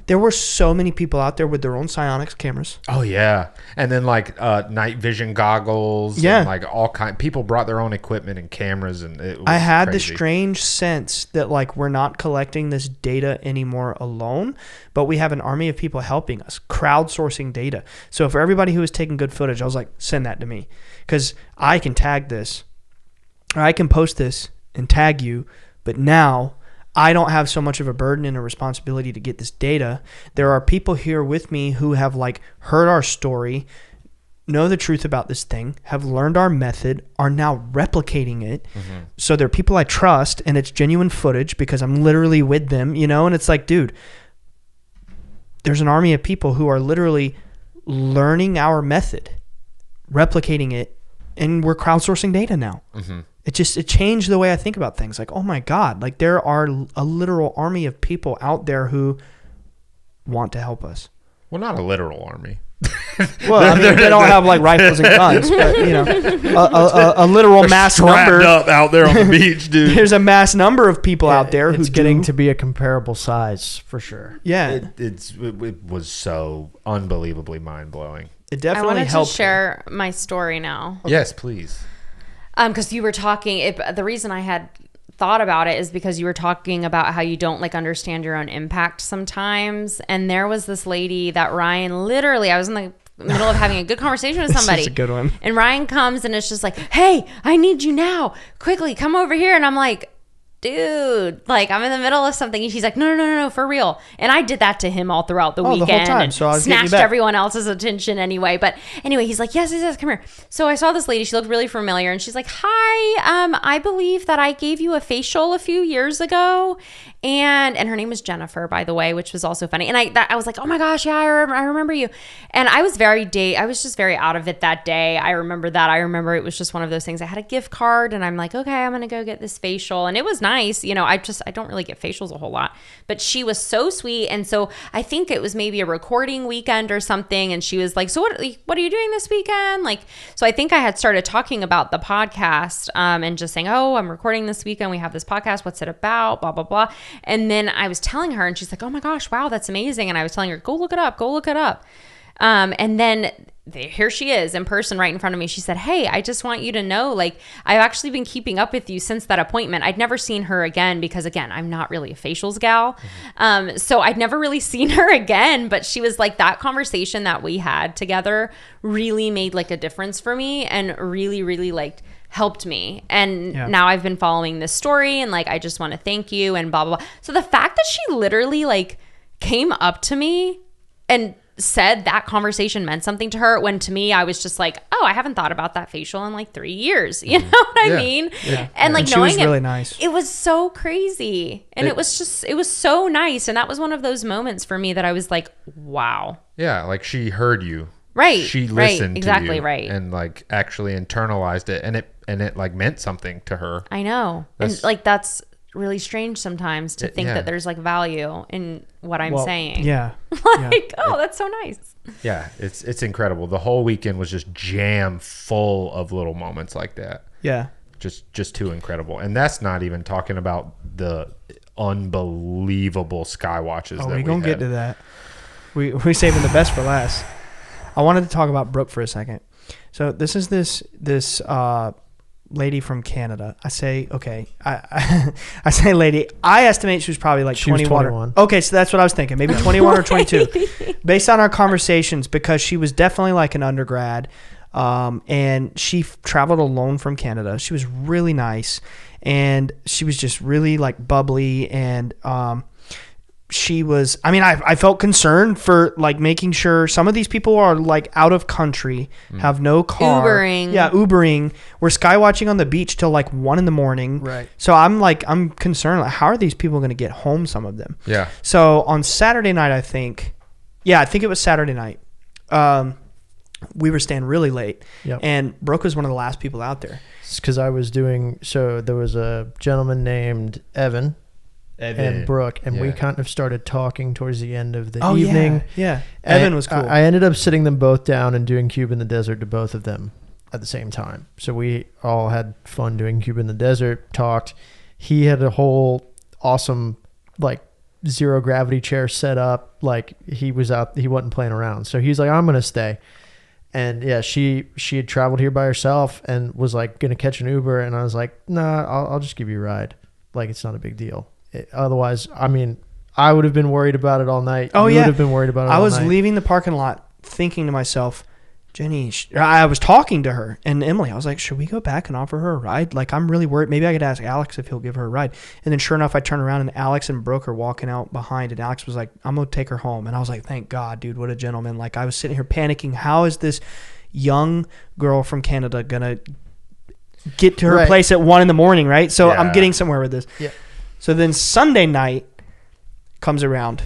there were so many people out there with their own Psionics cameras. Oh yeah. And then like night vision goggles. Yeah. And like people brought their own equipment and cameras, and it was I had crazy. the strange sense that like we're not collecting this data anymore alone, but we have an army of people helping us, crowdsourcing data. So for everybody who was taking good footage, I was like, send that to me, because I can tag this, or I can post this and tag you, but now I don't have so much of a burden and a responsibility to get this data. There are people here with me who have like heard our story, know the truth about this thing, have learned our method, are now replicating it. So they're people I trust, and it's genuine footage because I'm literally with them, and it's like, dude, there's an army of people who are literally learning our method, replicating it, and we're crowdsourcing data now. It changed the way I think about things. Like, oh my God, like there are a literal army of people out there who want to help us. Well, not a literal army. Well, I mean, they don't have like rifles and guns, but a literal mass number up out there on the beach, dude. There's a mass number of people out there who it's getting to be a comparable size for sure. Yeah, it was so unbelievably mind blowing. It definitely I wanted helped. to share my story now. Yes, please. Because you were talking, the reason I had thought about it is because you were talking about how you don't like understand your own impact sometimes. And there was this lady that Ryan literally, I was in the middle of having a good conversation with somebody. This is a good one. And Ryan comes and it's just like, hey, I need you now. Quickly, come over here. And I'm like, dude, like I'm in the middle of something. And she's like, no, for real. And I did that to him all throughout the weekend. The whole time. So I was snatched everyone else's attention anyway. But anyway, he's like, yes, come here. So I saw this lady. She looked really familiar. And she's like, hi, I believe that I gave you a facial a few years ago. And her name was Jennifer, by the way, which was also funny. And I was like, oh my gosh, yeah, I remember you. And I was just very out of it that day. I remember that. I remember it was just one of those things. I had a gift card and I'm like, okay, I'm going to go get this facial. And it was nice. I don't really get facials a whole lot, but she was so sweet. And so I think it was maybe a recording weekend or something. And she was like, so what are you doing this weekend? Like, so I think I had started talking about the podcast and just saying, oh, I'm recording this weekend. We have this podcast. What's it about? Blah, blah, blah. And then I was telling her and she's like, oh my gosh, wow, that's amazing. And I was telling her, go look it up. And then here she is in person right in front of me. She said, hey, I just want you to know, like, I've actually been keeping up with you since that appointment. I'd never seen her again because, again, I'm not really a facials gal. So I'd never really seen her again. But she was like, that conversation that we had together really made like a difference for me and really, really like helped me. And now I've been following this story and like, I just want to thank you and blah, blah, blah. So the fact that she literally like came up to me and said that conversation meant something to her, when to me I was just like, oh, I haven't thought about that facial in like 3 years. You know what I mean? Yeah. And like and she knowing was really nice. It was so crazy. And it was so nice. And that was one of those moments for me that I was like, wow. Yeah, like she heard you. Right. She listened exactly to you right. and like actually internalized it, and it like meant something to her. I know. And like that's really strange sometimes to think that there's like value in what I'm saying. Yeah. That's so nice. Yeah, it's incredible. The whole weekend was just jam full of little moments like that. Yeah. Just too incredible. And that's not even talking about the unbelievable skywatches that we're gonna had. get to that. We're saving the best for last. I wanted to talk about Brooke for a second. So this is this lady from Canada. I say, okay. I say lady. I estimate she was probably like 21. Okay, so that's what I was thinking. Maybe 21 or 22. Based on our conversations, because she was definitely like an undergrad. And she traveled alone from Canada. She was really nice. And she was just really like bubbly. And she was, I mean, I felt concerned for like making sure some of these people are like out of country, have no car. Ubering. Yeah, Ubering. We're skywatching on the beach till like 1 a.m. Right. So I'm concerned. Like, how are these people going to get home, some of them? Yeah. So on Saturday night, I think it was Saturday night. We were staying really late. Yep. And Brooke was one of the last people out there. It's because I was doing, so there was a gentleman named Evan and Brooke, and we kind of started talking towards the end of the evening. Yeah. Evan was cool. I ended up sitting them both down and doing Cube in the Desert to both of them at the same time. So we all had fun doing Cube in the Desert, talked. He had a whole awesome, like, zero gravity chair set up. Like, he wasn't playing around. So he's like, I'm going to stay. And yeah, she had traveled here by herself and was like going to catch an Uber. And I was like, nah, I'll just give you a ride. Like, it's not a big deal. Otherwise, I mean, I would have been worried about it all night. Oh, you yeah. would have been worried about it all night. I was leaving the parking lot thinking to myself, Jenny, I was talking to her and Emily. I was like, should we go back and offer her a ride? Like, I'm really worried. Maybe I could ask Alex if he'll give her a ride. And then sure enough, I turned around and Alex and Brooke are walking out behind. And Alex was like, I'm going to take her home. And I was like, thank God, dude, what a gentleman. Like, I was sitting here panicking. How is this young girl from Canada going to get to her place at 1 a.m, right? So I'm getting somewhere with this. Yeah. So then Sunday night comes around.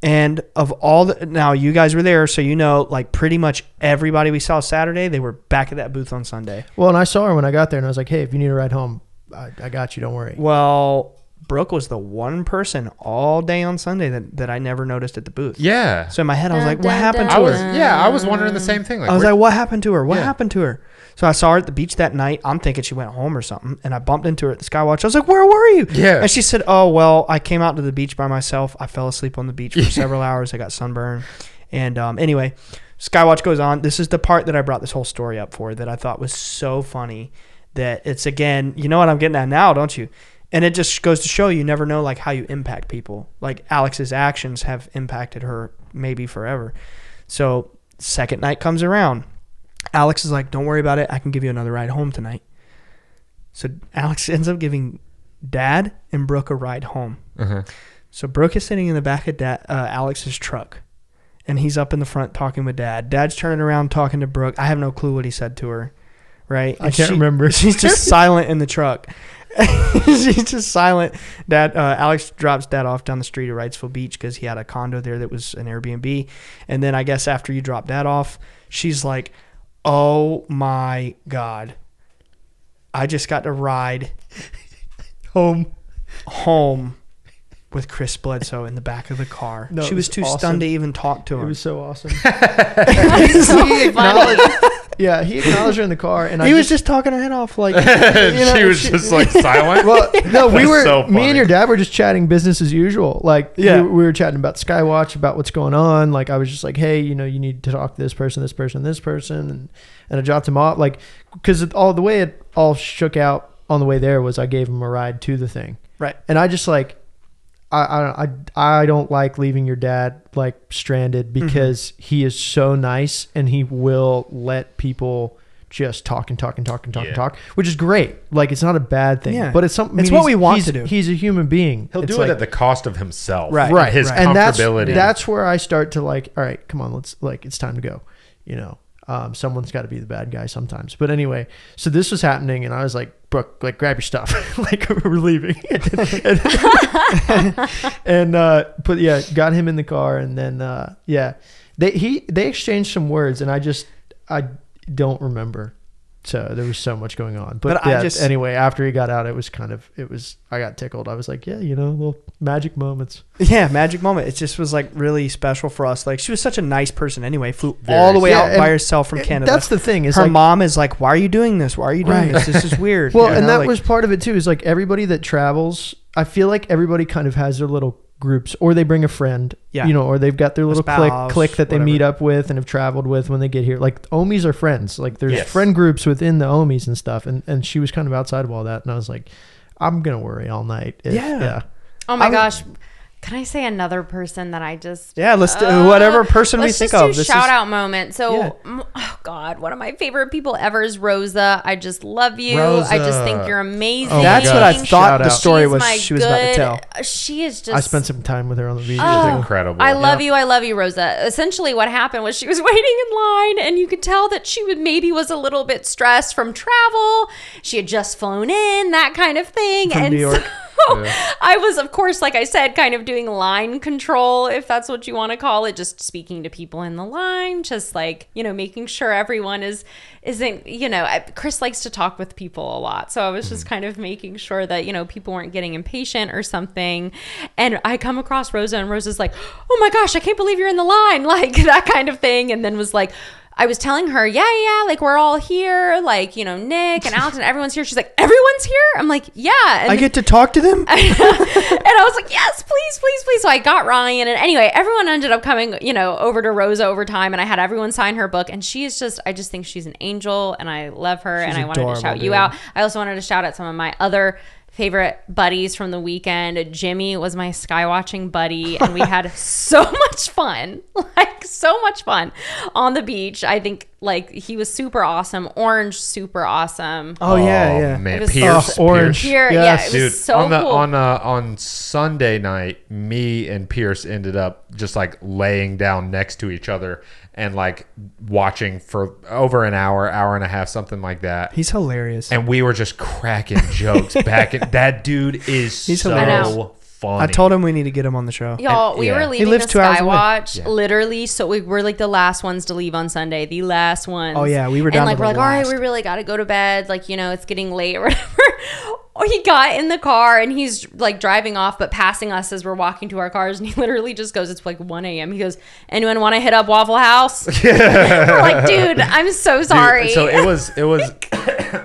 And of all now you guys were there, so you know, like pretty much everybody we saw Saturday, they were back at that booth on Sunday. Well, and I saw her when I got there, and I was like, hey, if you need a ride home, I got you. Don't worry. Well, Brooke was the one person all day on Sunday that I never noticed at the booth. Yeah. So in my head, I was like, what happened to her? I was wondering the same thing. I was like, what happened to her? What happened to her? So I saw her at the beach that night. I'm thinking she went home or something. And I bumped into her at the Skywatch. I was like, where were you? Yeah. And she said, oh, well, I came out to the beach by myself. I fell asleep on the beach for several hours. I got sunburned. And anyway, Skywatch goes on. This is the part that I brought this whole story up for that I thought was so funny that it's, again, you know what I'm getting at now, don't you? And it just goes to show you never know like how you impact people. Like Alex's actions have impacted her maybe forever. So second night comes around. Alex is like, don't worry about it. I can give you another ride home tonight. So Alex ends up giving Dad and Brooke a ride home. Uh-huh. So Brooke is sitting in the back of Alex's truck. And he's up in the front talking with Dad. Dad's turning around talking to Brooke. I have no clue what he said to her. Right? I can't remember. She's just silent in the truck. She's just silent. Alex drops Dad off down the street at Wrightsville Beach because he had a condo there that was an Airbnb. And then I guess after you drop Dad off, she's like, oh my God. I just got to ride home with Chris Bledsoe in the back of the car. No, she was too stunned to even talk to him. It was so awesome. So funny. Yeah, he acknowledged her in the car, and he was just talking her head off, like she was just like silent. Well, no, we were. So me and your dad were just chatting business as usual. Like, yeah, we were chatting about Skywatch, about what's going on. Like, I was just like, hey, you know, you need to talk to this person, and I dropped him off, like, because all the way it all shook out on the way there was I gave him a ride to the thing, right? And I just like. I don't like leaving your dad like stranded because he is so nice and he will let people just talk, which is great. Like, it's not a bad thing, but it's something. It's what we want to do. He's a human being. He'll do it at the cost of himself, right? His and comfortability. That's where I start to like. All right, come on, let's like. It's time to go. You know. Someone's got to be the bad guy sometimes. But anyway, so this was happening, and I was like, Brooke, like, grab your stuff. Like, we're leaving. and got him in the car, and then, they exchanged some words, and I don't remember. So there was so much going on. But anyway, after he got out, I got tickled. I was like, yeah, you know, little magic moments. Yeah, magic moment. It just was like really special for us. Like, she was such a nice person anyway. Flew all the way out by herself from Canada. That's the thing. Is her like, mom is like, why are you doing this? Why are you doing this? This is weird. Well, and that was part of it too, is like everybody that travels, I feel like everybody kind of has their little groups, or they bring a friend, you know, or they've got their little clique that they meet up with and have traveled with when they get here. Like, ohmies are friends. Like, there's friend groups within the ohmies and stuff. And she was kind of outside of all that. And I was like, I'm going to worry all night. Oh my gosh. Can I say another person that I just... Yeah, let's do whatever person we think of. Let's just do shout out moment. So, oh God, one of my favorite people ever is Rosa. I just love you. Rosa. I just think you're amazing. Oh, that's what I thought Shout the out. story was she was about to tell. She is just... I spent some time with her on the beach. She's incredible. I love you, Rosa. Essentially what happened was she was waiting in line and you could tell that she was a little bit stressed from travel. She had just flown in, that kind of thing. From New York. I was, of course, like I said, kind of doing line control, if that's what you want to call it, just speaking to people in the line, just like, making sure everyone isn't, Chris likes to talk with people a lot. So I was just kind of making sure that, people weren't getting impatient or something. And I come across Rosa and Rosa's like, oh my gosh, I can't believe you're in the line, like that kind of thing. And then was like, I was telling her, yeah, like we're all here, like, Nick and Alex and everyone's here. She's like, everyone's here? I'm like, yeah. And I get to talk to them? and I was like, yes, please, please, please. So I got Ryan. And anyway, everyone ended up coming, over to Rosa over time. And I had everyone sign her book. And she is I just think she's an angel and I love her. She's and I wanted to shout you out. I also wanted to shout out some of my other favorite buddies from the weekend. Jimmy was my skywatching buddy and we had so much fun, on the beach. I think he was super awesome. Orange, super awesome. Oh yeah. Man, Orange. Pierce, Yes. it was so cool. On Sunday night, me and Pierce ended up just like laying down next to each other and like watching for over an hour and a half, something like that. He's hilarious. And we were just cracking jokes back at that dude is He's so hilarious. funny. I told him we need to get him on the show. Y'all, we were leaving lives the 2 hours away. Skywatch, Yeah. literally, so we were like the last ones to leave on Sunday. The last ones. Oh, yeah, we were down and to the we're like, all right, last. we really got to go to bed. Like, it's getting late or whatever. He got in the car and he's like driving off, but passing us as we're walking to our cars. And he literally just goes, it's like 1 a.m. He goes, anyone want to hit up Waffle House? We're like, dude, I'm so sorry. Dude, so it was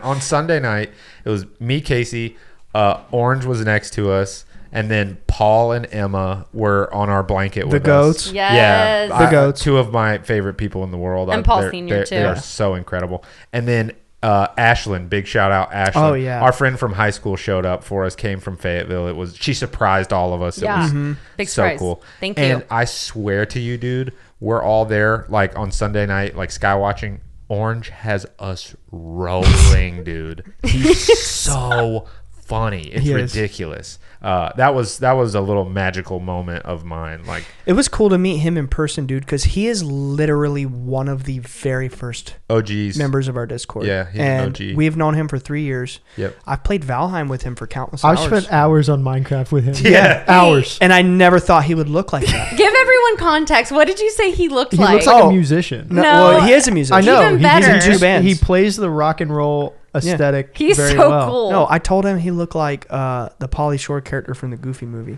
on Sunday night. It was me, Casey, Orange was next to us, and then Paul and Emma were on our blanket with goats. us. Yes. Yeah, The goats. Two of my favorite people in the world. And Paul Sr. too. They are so incredible. And then Ashlyn, big shout out Ashlyn. Oh, yeah. Our friend from high school showed up for us, came from Fayetteville. She surprised all of us. Yeah. It was Big so surprise. cool. Thank and you. I swear to you, dude, we're all there like on Sunday night, like sky watching. Orange has us rolling, dude. He's so funny. It's He is. ridiculous. That was a little magical moment of mine. Like, It was cool to meet him in person, dude, because he is literally one of the very first OGs. members of our Discord. Yeah, he's and an OG. we've known him for 3 years. Yep. I've played Valheim with him for countless I've hours. spent hours on Minecraft with him. Yeah. Hours. And I never thought he would look like that. Give everyone context. What did you say he looked He like? looks like Oh. a musician. No, No. well, he is a musician. I know. Even He's better. in two bands. He plays the rock and roll aesthetic He's very so well. cool. No, I told him he looked like the Pauly Shore character from the Goofy movie.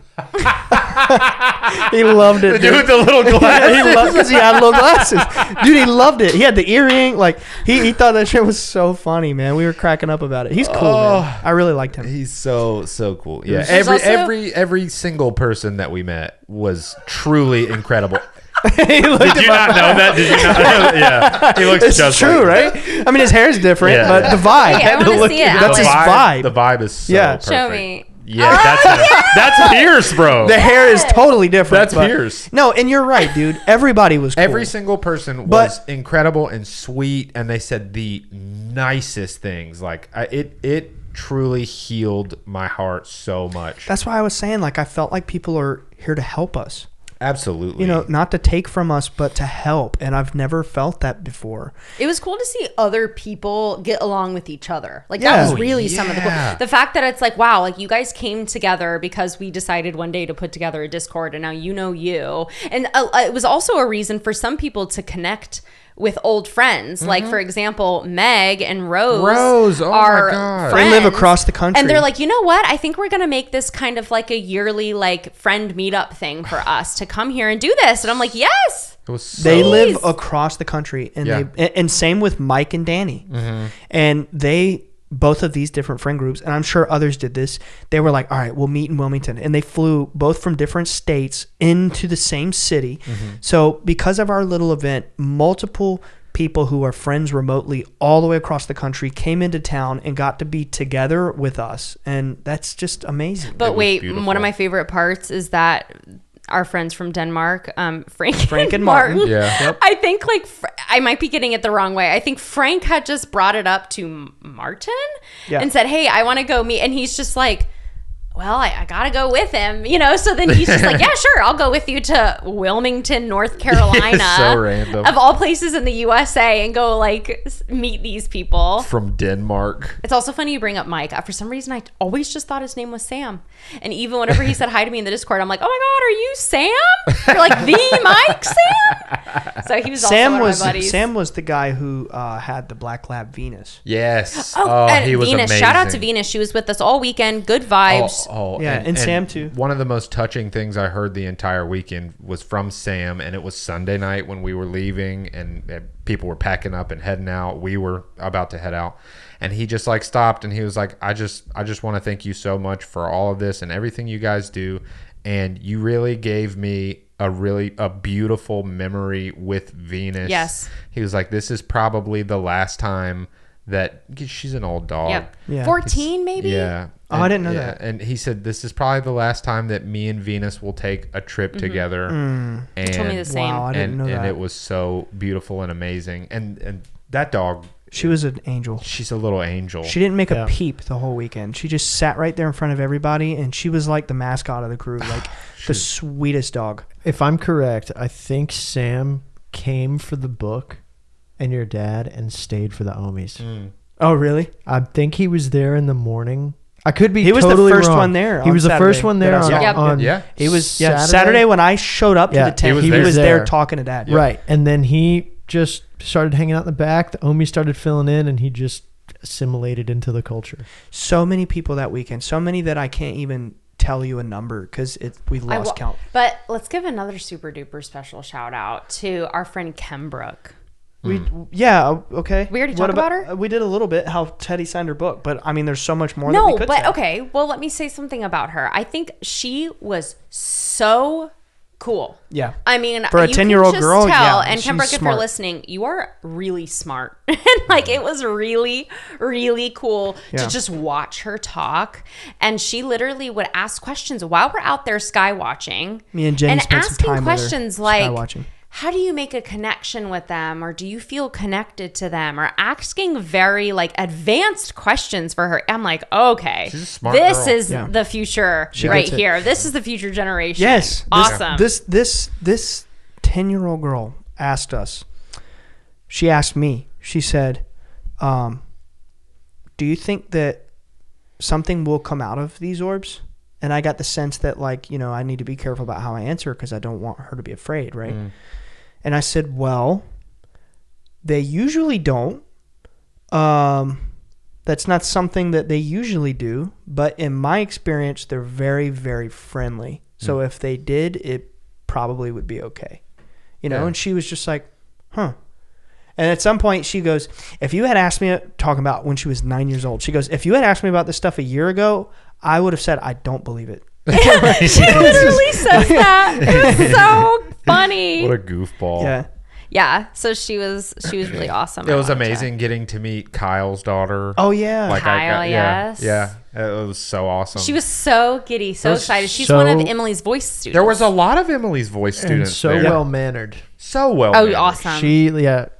He loved it. The dude with the little Yeah, glasses. he loved because he had little glasses. Dude, he loved it. He had the earring. Like he thought that shit was so funny, man. We were cracking up about it. He's cool, man. I really liked him. He's so cool. Yeah, There's also- every single person that we met was truly incredible. He looked Did you not know that? Did you not? Yeah, he looks It's just true, like right? I mean, his hair's different, Yeah. but the vibe. Hey, I wanna see it. That's his vibe. The vibe is so Yeah. perfect. Show me. Yeah, that's Pierce, bro. The hair is totally different. That's but- Pierce. No, and you're right, dude. Everybody was cool. Every single person was incredible and sweet, and they said the nicest things. Like it truly healed my heart so much. That's why I was saying, like, I felt like people are here to help us. Absolutely. You know, not to take from us, but to help. And I've never felt that before. It was cool to see other people get along with each other. Like Yeah. that was really some of the cool. Yeah. The fact that it's like, wow, like you guys came together because we decided one day to put together a Discord, and now you know you. And it was also a reason for some people to connect with old friends. Like, for example, Meg and Rose oh my are God. friends. They live across the country. And they're like, you know what? I think we're going to make this kind of like a yearly like friend meetup thing for us to come here and do this. And I'm like, yes. It was so They live Jeez. across the country, and Yeah. and same with Mike and Danny, and they both of these different friend groups, and I'm sure others did this. They were like, all right, we'll meet in Wilmington, and they flew both from different states into the same city. So because of our little event, multiple people who are friends remotely all the way across the country came into town and got to be together with us. And that's just amazing. But wait, beautiful. one of my favorite parts is that our friends from Denmark, Frank and Martin. Martin. Yeah. Yep. I think like I might be getting it the wrong way. I think Frank had just brought it up to Martin and said, "Hey, I want to go meet," and he's just like, well, I gotta go with him, so then he's just like, yeah, sure, I'll go with you to Wilmington, North Carolina, so random, of all places in the USA, and go like meet these people from Denmark. It's also funny you bring up Mike. For some reason, I always just thought his name was Sam, and even whenever he said hi to me in the Discord, I'm like, oh my god, are you Sam? You're like the Mike Sam. So he was also one of my buddies. Sam was the guy who had the black lab Venus. Yes. And he was Venus. amazing. Shout out to Venus. She was with us all weekend. Good vibes. Yeah, and Sam too. One of the most touching things I heard the entire weekend was from Sam, and it was Sunday night when we were leaving, and people were packing up and heading out. We were about to head out, and he just like stopped, and he was like, "I just want to thank you so much for all of this and everything you guys do, and you really gave me a beautiful memory with Venus." Yes. He was like, "This is probably the last time that she's an old dog." Yep. Yeah. 14 maybe. Yeah. Oh, I didn't know that. And he said, this is probably the last time that me and Venus will take a trip together. And, He told me the same. Wow, I didn't know that. And it was so beautiful and amazing. And that dog, She was an angel. she's a little angel. She didn't make a peep the whole weekend. She just sat right there in front of everybody, and she was like the mascot of the crew, like the sweetest dog. If I'm correct, I think Sam came for the book and your dad and stayed for the ohmies. Oh, really? I think he was there in the morning. I could be. He was totally the first wrong. one there. He on was the Saturday first one there that I saw. on He was Saturday? Saturday when I showed up to Yeah, the tent. he was there there. talking to Dad. Right, and then he just started hanging out in the back. The ohmies started filling in, and he just assimilated into the culture. So many people that weekend. So many that I can't even tell you a number because we lost count. But let's give another super duper special shout out to our friend Kembrook. Okay. We already talked about her? We did a little bit how Teddy signed her book, but I mean, there's so much more. No, that we could but say. okay. Well, let me say something about her. I think she was so cool. Yeah. I mean, For a you can 10-year-old just girl, tell, yeah, and she's Kembrook, if you're smart. listening, you are really smart. And like, it was really, really cool Yeah. to just watch her talk. And she literally would ask questions while we're out there sky watching. Me and Jenny and spent some asking time with her questions sky like, watching. how do you make a connection with them, or do you feel connected to them, or asking very like advanced questions for her. I'm like, okay, She's a smart this girl. is Yeah. the future She right gets it. here. This is the future generation. Yes. Awesome. This 10-year-old girl asked us. She asked me. She said, "Do you think that something will come out of these orbs?" And I got the sense that I need to be careful about how I answer because I don't want her to be afraid, right? And I said, "Well, they usually don't. That's not something that they usually do, but in my experience, they're very, very friendly. So if they did, it probably would be okay." Yeah. And she was just like, huh. And at some point she goes, if you had asked me, talking about when she was 9 years old, she goes, if you had asked me about this stuff a year ago, I would have said, I don't believe it. She literally says that. It was so funny. What a goofball. Yeah. So she was really awesome. It I was loved her. amazing getting to meet Kyle's daughter. Oh, yeah. Kyle, yes. Yeah. It was so awesome. She was so giddy, so was excited. She's so- one of Emily's voice students. There was a lot of Emily's voice And students so there. well mannered. So well. Oh, mannered. awesome.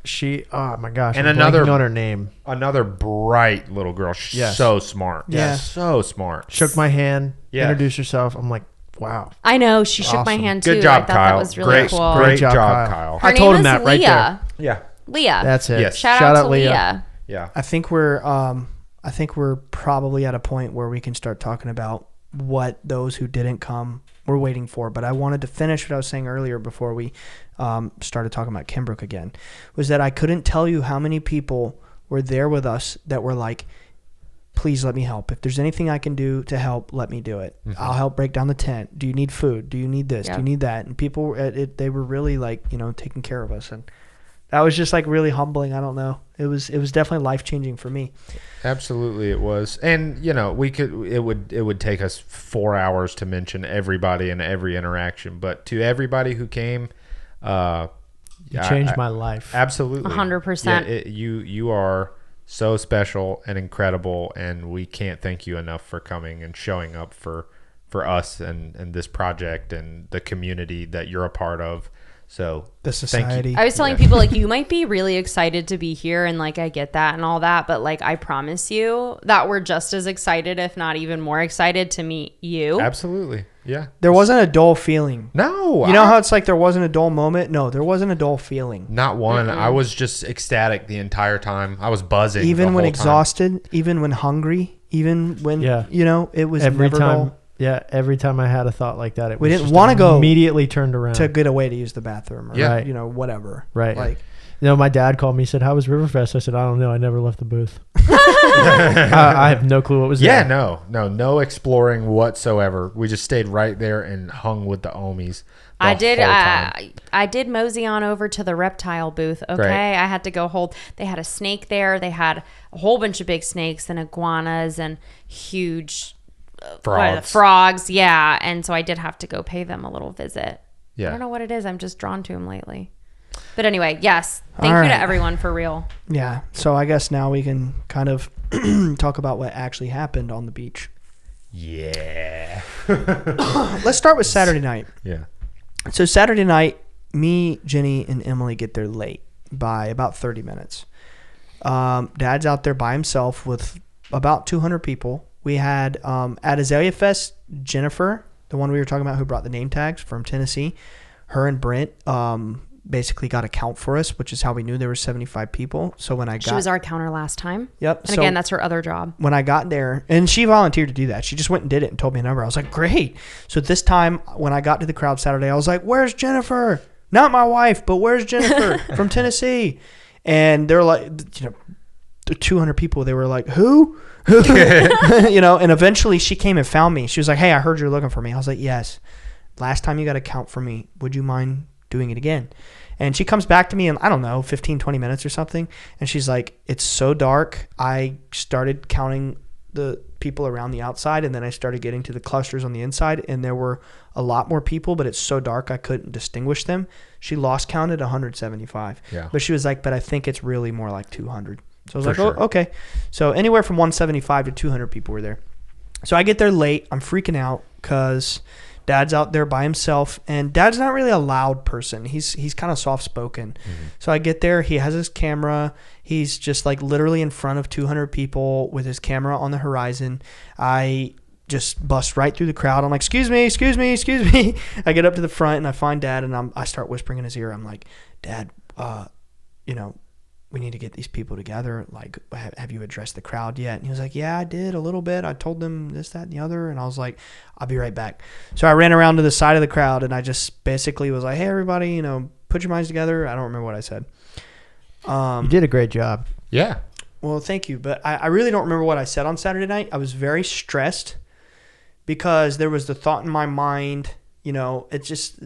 She. Oh my gosh. And I'm another- blanking on her name. Another bright little girl. Yes. So smart. Yeah. So smart. Shook my hand. Yeah. Introduced herself. I'm like, wow. I know. She shook my Awesome. hand too. Good job, I thought Kyle. that was really cool. Great job, job, Kyle. Her I name told him is that right Leah. Yeah. Leah. That's it. Yes. Shout out to Leah. Yeah. I think we're probably at a point where we can start talking about what those who didn't come were waiting for. But I wanted to finish what I was saying earlier before we started talking about Kembrook again, was that I couldn't tell you how many people were there with us that were like, please let me help. If there's anything I can do to help, let me do it. I'll help break down the tent. Do you need food? Do you need this? Yeah. Do you need that? And people, they were really like, taking care of us. And that was just like really humbling. I don't know. It was definitely life-changing for me. Absolutely, it was, and it would take us 4 hours to mention everybody and every interaction. But to everybody who came, You changed my life. Absolutely. 100%. You are so special and incredible, and we can't thank you enough for coming and showing up for us and this project and the community that you're a part of. So the society. I was telling people, like, you might be really excited to be here, and like I get that and all that, but like I promise you that we're just as excited, if not even more excited, to meet you. Absolutely. Yeah. There wasn't a dull feeling. No. You know how it's like there wasn't a dull moment? No, there wasn't a dull feeling. Not one. I was just ecstatic the entire time. I was buzzing. Even when exhausted, even when hungry, even when, you know, it was every never time. dull. Yeah, every time I had a thought like that, we didn't want to go immediately turned around to get away to use the bathroom or, you know, whatever. Right. Like, you know, my dad called me, said, "How was Riverfest?" I said, "I don't know. I never left the booth." I have no clue what was there. No exploring whatsoever. We just stayed right there and hung with the ohmies. I did mosey on over to the reptile booth. Okay. Great. I had to go hold. They had a snake there. They had a whole bunch of big snakes and iguanas and huge frogs. Yeah. And so I did have to go pay them a little visit. Yeah. I don't know what it is. I'm just drawn to them lately. But anyway, yes. Thank you to everyone, for real. Yeah. So I guess now we can kind of talk about what actually happened on the beach. Yeah. Let's start with Saturday night. Yeah. So Saturday night, me, Jenny, and Emily get there late by about 30 minutes. Dad's out there by himself with about 200 people. We had at Azalea Fest, Jennifer, the one we were talking about who brought the name tags from Tennessee, her and Brent basically got a count for us, which is how we knew there were 75 people. So when she was our counter last time. Yep. And again, that's her other job. When I got there, and she volunteered to do that. She just went and did it and told me a number. I was like, great. So this time when I got to the crowd Saturday, I was like, where's Jennifer? Not my wife, but where's Jennifer from Tennessee? And they're like, you know, the 200 people, they were like, who? You know, and eventually she came and found me. She was like, hey, I heard you're looking for me. I was like, yes. Last time you got a count for me. Would you mind doing it again? And she comes back to me in, I don't know, 15, 20 minutes or something. And she's like, it's so dark. I started counting the people around the outside, and then I started getting to the clusters on the inside, and there were a lot more people, but it's so dark I couldn't distinguish them. She lost count at 175. Yeah. But she was like, but I think it's really more like 200. So I was oh, okay. So anywhere from 175 to 200 people were there. So I get there late. I'm freaking out because Dad's out there by himself, and Dad's not really a loud person. He's kind of soft-spoken. Mm-hmm. So I get there. He has his camera. He's just like literally in front of 200 people with his camera on the horizon. I just bust right through the crowd. I'm like, excuse me. I get up to the front, and I find Dad, and I start whispering in his ear. I'm like, Dad, you know, we need to get these people together. Like, have you addressed the crowd yet? And he was like, yeah, I did a little bit. I told them this, that, and the other. And I was like, I'll be right back. So I ran around to the side of the crowd, and I just basically was like, hey, everybody, you know, put your minds together. I don't remember what I said. You did a great job. Yeah. Well, thank you. But I really don't remember what I said on Saturday night. I was very stressed because there was the thought in my mind, you know, it's just,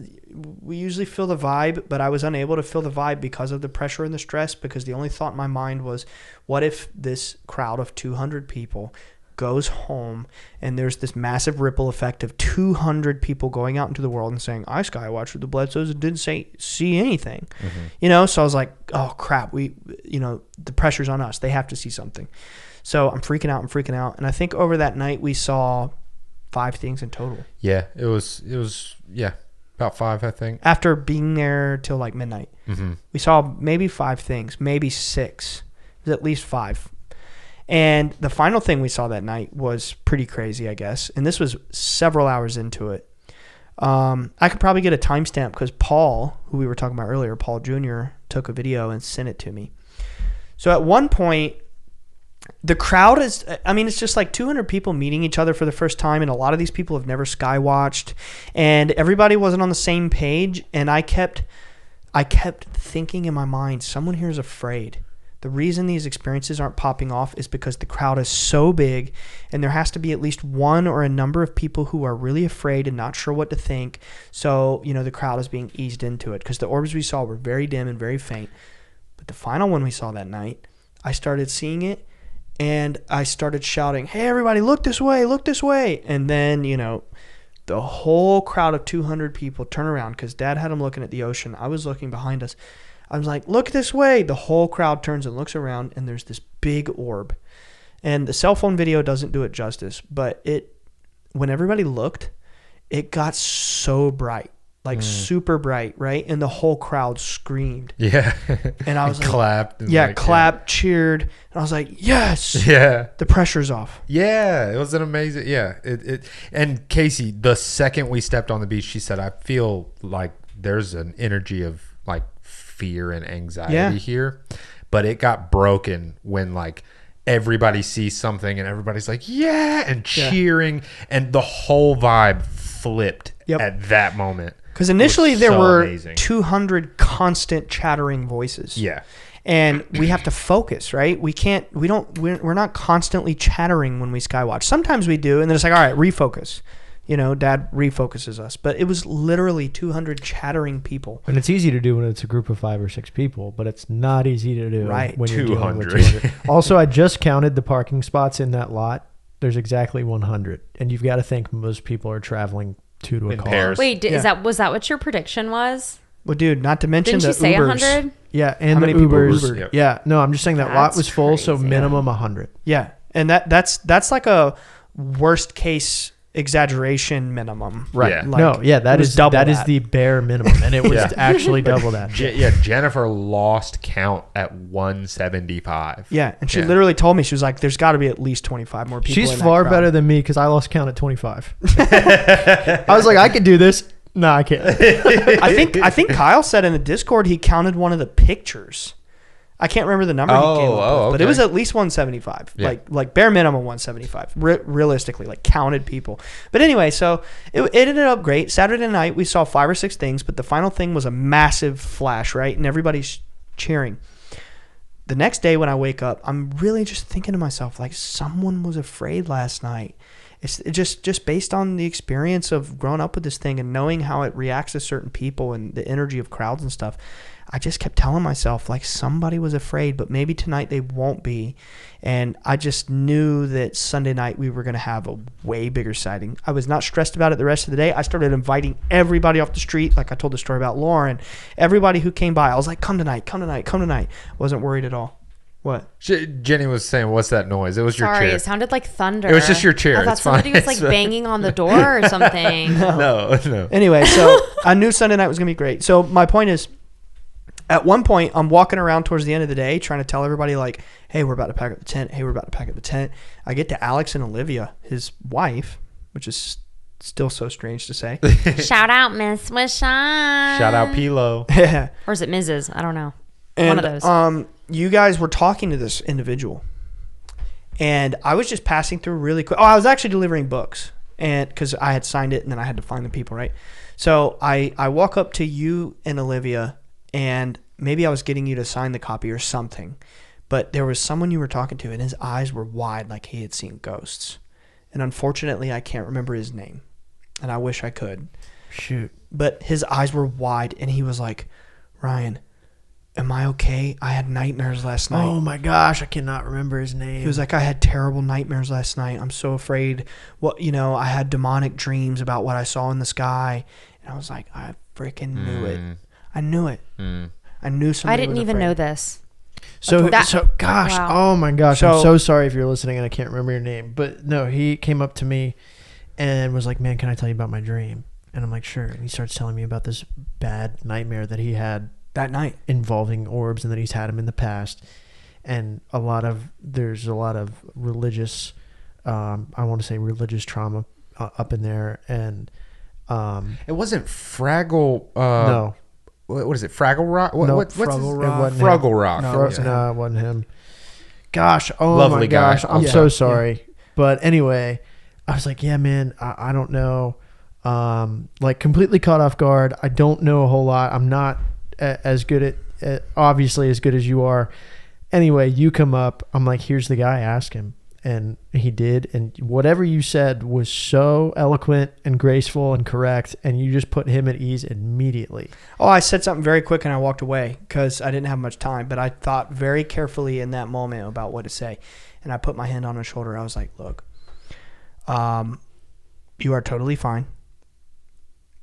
we usually feel the vibe, but I was unable to feel the vibe because of the pressure and the stress, because the only thought in my mind was, what if this crowd of 200 people goes home and there's this massive ripple effect of 200 people going out into the world and saying, I skywatched with the Bledsoes and didn't see anything. Mm-hmm. You know, so I was like, oh crap, you know, the pressure's on us. They have to see something. So I'm freaking out. And I think over that night we saw 5 things in total. Yeah, it was about 5, I think. After being there till like midnight. Mm-hmm. We saw maybe 5 things, maybe 6. It was at least 5. And the final thing we saw that night was pretty crazy, I guess. And this was several hours into it. I could probably get a timestamp because Paul, who we were talking about earlier, Paul Jr., took a video and sent it to me. So at one point, the crowd is, I mean, it's just like 200 people meeting each other for the first time, and a lot of these people have never skywatched, and everybody wasn't on the same page, and I kept thinking in my mind, someone here is afraid. The reason these experiences aren't popping off is because the crowd is so big, and there has to be at least one or a number of people who are really afraid and not sure what to think, so, you know, the crowd is being eased into it, because the orbs we saw were very dim and very faint. But the final one we saw that night, I started seeing it, and I started shouting, hey, everybody, look this way. And then, you know, The whole crowd of 200 people turn around because Dad had them looking at the ocean. I was looking behind us. I was like, look this way. The whole crowd turns and looks around, and there's this big orb. And the cell phone video doesn't do it justice, but when everybody looked, it got so bright, like super bright, right? And the whole crowd screamed. Yeah. And I was like, clapped. And clapped, cheered. And I was like, yes. Yeah. The pressure's off. Yeah. It was an amazing, and Casey, the second we stepped on the beach, she said, I feel like there's an energy of like fear and anxiety here, but it got broken when like everybody sees something and everybody's like, yeah, and cheering, and the whole vibe flipped at that moment. Because initially there were amazing. 200 constant chattering voices. Yeah. And we have to focus, right? We're not constantly chattering when we skywatch. Sometimes we do, and then it's like, all right, refocus. Dad refocuses us. But it was literally 200 chattering people. And it's easy to do when it's a group of 5 or 6 people, but it's not easy to do when you're dealing with 200. Also, I just counted the parking spots in that lot. There's exactly 100. And you've got to think most people are traveling 2 to a car. Pairs. Wait, was that what your prediction was? Well, dude, not to mention Didn't the you say Ubers. 100? Yeah, and How the many people Ubers. Ubered? Yep. Yeah, no, I'm just saying that lot That's was full, so crazy. minimum 100. Yeah. And that's like a worst case exaggeration minimum. Right. Yeah. Like, that is double that is the bare minimum, and it was actually double that. Jennifer lost count at 175. Yeah, and she literally told me, she was like, there's got to be at least 25 more people. She's in that far crowd. better than me because I lost count at 25. I was like, I could do this. No, I can't. I think Kyle said in the Discord he counted one of the pictures. I can't remember the number he came up with, but it was at least 175. Yeah. Like bare minimum 175. Realistically, like counted people. But anyway, so it ended up great. Saturday night we saw 5 or 6 things, but the final thing was a massive flash, right? And everybody's cheering. The next day when I wake up, I'm really just thinking to myself, like, someone was afraid last night. It's just based on the experience of growing up with this thing and knowing how it reacts to certain people and the energy of crowds and stuff. I just kept telling myself, like, somebody was afraid, but maybe tonight they won't be. And I just knew that Sunday night we were going to have a way bigger sighting. I was not stressed about it the rest of the day. I started inviting everybody off the street, like I told the story about Lauren. Everybody who came by, I was like, come tonight, come tonight, come tonight. Wasn't worried at all. What? Jenny was saying, what's that noise? It was your Sorry, chair. it sounded like thunder. It was just your chair. I thought It's somebody fine. was like banging on the door or something. No. Anyway, so I knew Sunday night was going to be great. So my point is, at one point, I'm walking around towards the end of the day trying to tell everybody, like, hey, we're about to pack up the tent. Hey, we're about to pack up the tent. I get to Alex and Olivia, his wife, which is still so strange to say. Shout out Miss Wishan. Shout out Pilo. Yeah. Or is it Mrs.? I don't know. And, One of those. You guys were talking to this individual. And I was just passing through really quick. Oh, I was actually delivering books. And because I had signed it and then I had to find the people, right? So I walk up to you and Olivia, and maybe I was getting you to sign the copy or something. But there was someone you were talking to, and his eyes were wide like he had seen ghosts. And unfortunately, I can't remember his name. And I wish I could. Shoot. But his eyes were wide, and he was like, Ryan, am I okay? I had nightmares last night. Oh my gosh, I cannot remember his name. He was like, I had terrible nightmares last night. I'm so afraid. I had demonic dreams about what I saw in the sky. And I was like, I freaking knew it. I knew it. I knew somebody I didn't was even afraid. know this. So gosh, Wow. oh my gosh, So- I'm so sorry if you're listening and I can't remember your name. But no, he came up to me and was like, man, can I tell you about my dream? And I'm like, sure. And he starts telling me about this bad nightmare that he had that night involving orbs and that he's had them in the past. And there's a lot of religious, I want to say religious trauma up in there. And It wasn't Fraggle. no. What is it? Fraggle Rock? What's Fruggle his- Rock. Fruggle Rock. No, No, it wasn't him. Gosh, oh Lovely my guy. gosh, I'm so sorry. But anyway, I was like, yeah, man, I don't know. Like completely caught off guard. I don't know a whole lot. I'm not as good at obviously as good as you are. Anyway, you come up. I'm like, here's the guy. Ask him. And he did. And whatever you said was so eloquent and graceful and correct. And you just put him at ease immediately. Oh, I said something very quick and I walked away because I didn't have much time. But I thought very carefully in that moment about what to say. And I put my hand on his shoulder. I was like, look, you are totally fine.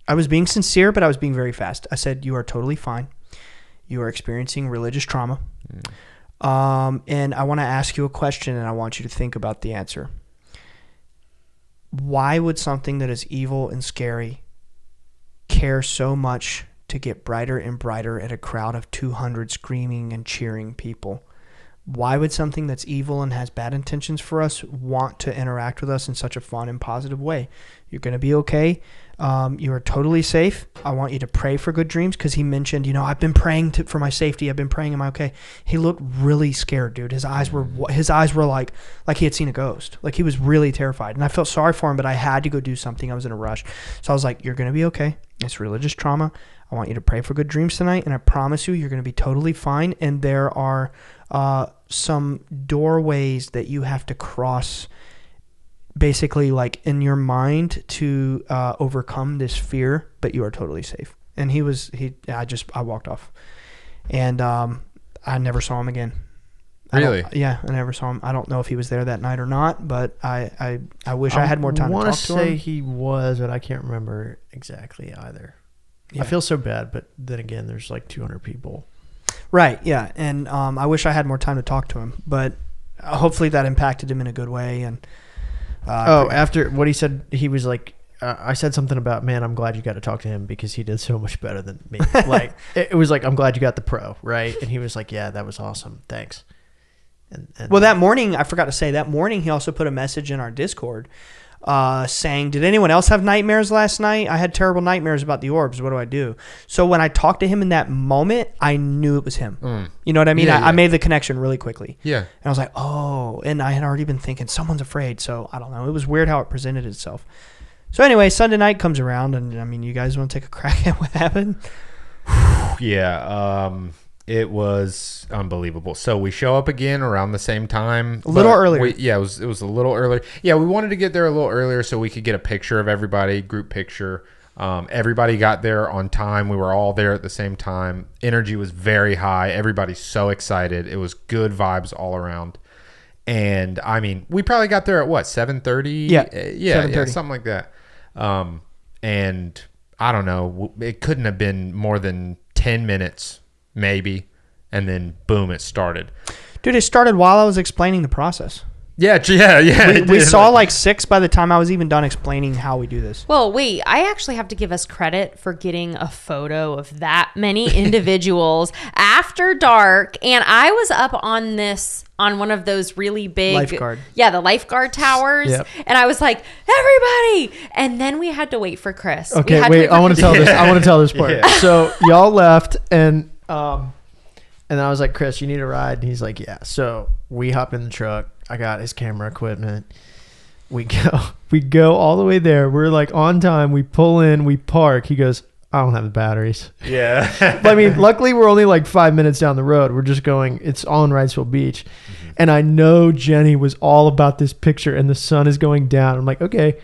I was being sincere, but I was being very fast. I said, you are totally fine. You are experiencing religious trauma. And I want to ask you a question, and I want you to think about the answer. Why would something that is evil and scary care so much to get brighter and brighter at a crowd of 200 screaming and cheering people? Why would something that's evil and has bad intentions for us want to interact with us in such a fun and positive way? You're going to be okay. You are totally safe. I want you to pray for good dreams, because he mentioned, I've been praying for my safety. I've been praying. Am I okay? He looked really scared, dude. His eyes were like he had seen a ghost. Like he was really terrified. And I felt sorry for him, but I had to go do something. I was in a rush. So I was like, you're going to be okay. It's religious trauma. I want you to pray for good dreams tonight. And I promise you're going to be totally fine. And there are some doorways that you have to cross, basically like in your mind, to overcome this fear, but you are totally safe. And I walked off, and I never saw him again. Really? I never saw him. I don't know if he was there that night or not, but I wish I had more time to talk to him. I want to say he was, but I can't remember exactly either. Yeah. I feel so bad, but then again, there's like 200 people. Right, yeah. And I wish I had more time to talk to him, but hopefully that impacted him in a good way. And after what he said, he was like, I said something about, man, I'm glad you got to talk to him because he did so much better than me. Like, it was like, I'm glad you got the pro, right? And he was like, yeah, that was awesome. Thanks. And well, that morning, I forgot to say, that morning he also put a message in our Discord saying, did anyone else have nightmares last night? I had terrible nightmares about the orbs. What do I do? So when I talked to him in that moment, I knew it was him. You know what I mean? Yeah, I made the connection really quickly. Yeah. And I was like, oh, and I had already been thinking someone's afraid. So I don't know. It was weird how it presented itself. So anyway, Sunday night comes around, and I mean, you guys want to take a crack at what happened? Yeah. It was unbelievable. So we show up again around the same time. A little earlier. It was a little earlier. Yeah, we wanted to get there a little earlier so we could get a picture of everybody, group picture. Everybody got there on time. We were all there at the same time. Energy was very high. Everybody's so excited. It was good vibes all around. And I mean, we probably got there at what, 7:30? Yeah, 7:30, something like that. And I don't know. It couldn't have been more than 10 minutes. Maybe, and then boom, it started. Dude, it started while I was explaining the process. Yeah. We saw like 6 by the time I was even done explaining how we do this. Well, wait, I actually have to give us credit for getting a photo of that many individuals after dark. And I was up on one of those really big lifeguard. Yeah, the lifeguard towers. Yep. And I was like, everybody. And then we had to wait for Chris. Okay, wait, I want to tell this. I want to tell this part. Yeah. So y'all left, and I was like, Chris, you need a ride? And he's like, yeah. So we hop in the truck. I got his camera equipment. We go all the way there. We're like on time. We pull in, we park. He goes, I don't have the batteries. Yeah. But I mean, luckily we're only like 5 minutes down the road. We're just going, it's all in Wrightsville Beach. Mm-hmm. And I know Jenny was all about this picture, and the sun is going down. I'm like, okay,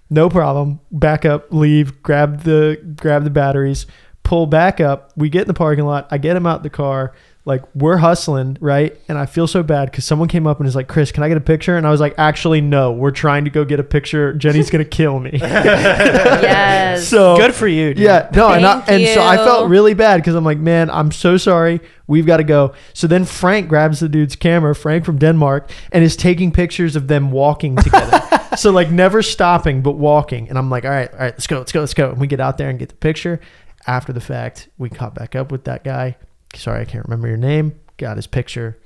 no problem. Back up, leave, grab the batteries, pull back up. We get in the parking lot. I get him out the car. Like, we're hustling, right? And I feel so bad because someone came up and is like, Chris, can I get a picture? And I was like, actually, no. We're trying to go get a picture. Jenny's going to kill me. Yes. So good for you, dude. Yeah. No, Thank and so I you. felt really bad because I'm like, man, I'm so sorry. We've got to go. So then Frank grabs the dude's camera, Frank from Denmark, and is taking pictures of them walking together. So like never stopping, but walking. And I'm like, all right, let's go. And we get out there and get the picture. After the fact, we caught back up with that guy. Sorry, I can't remember your name. Got his picture,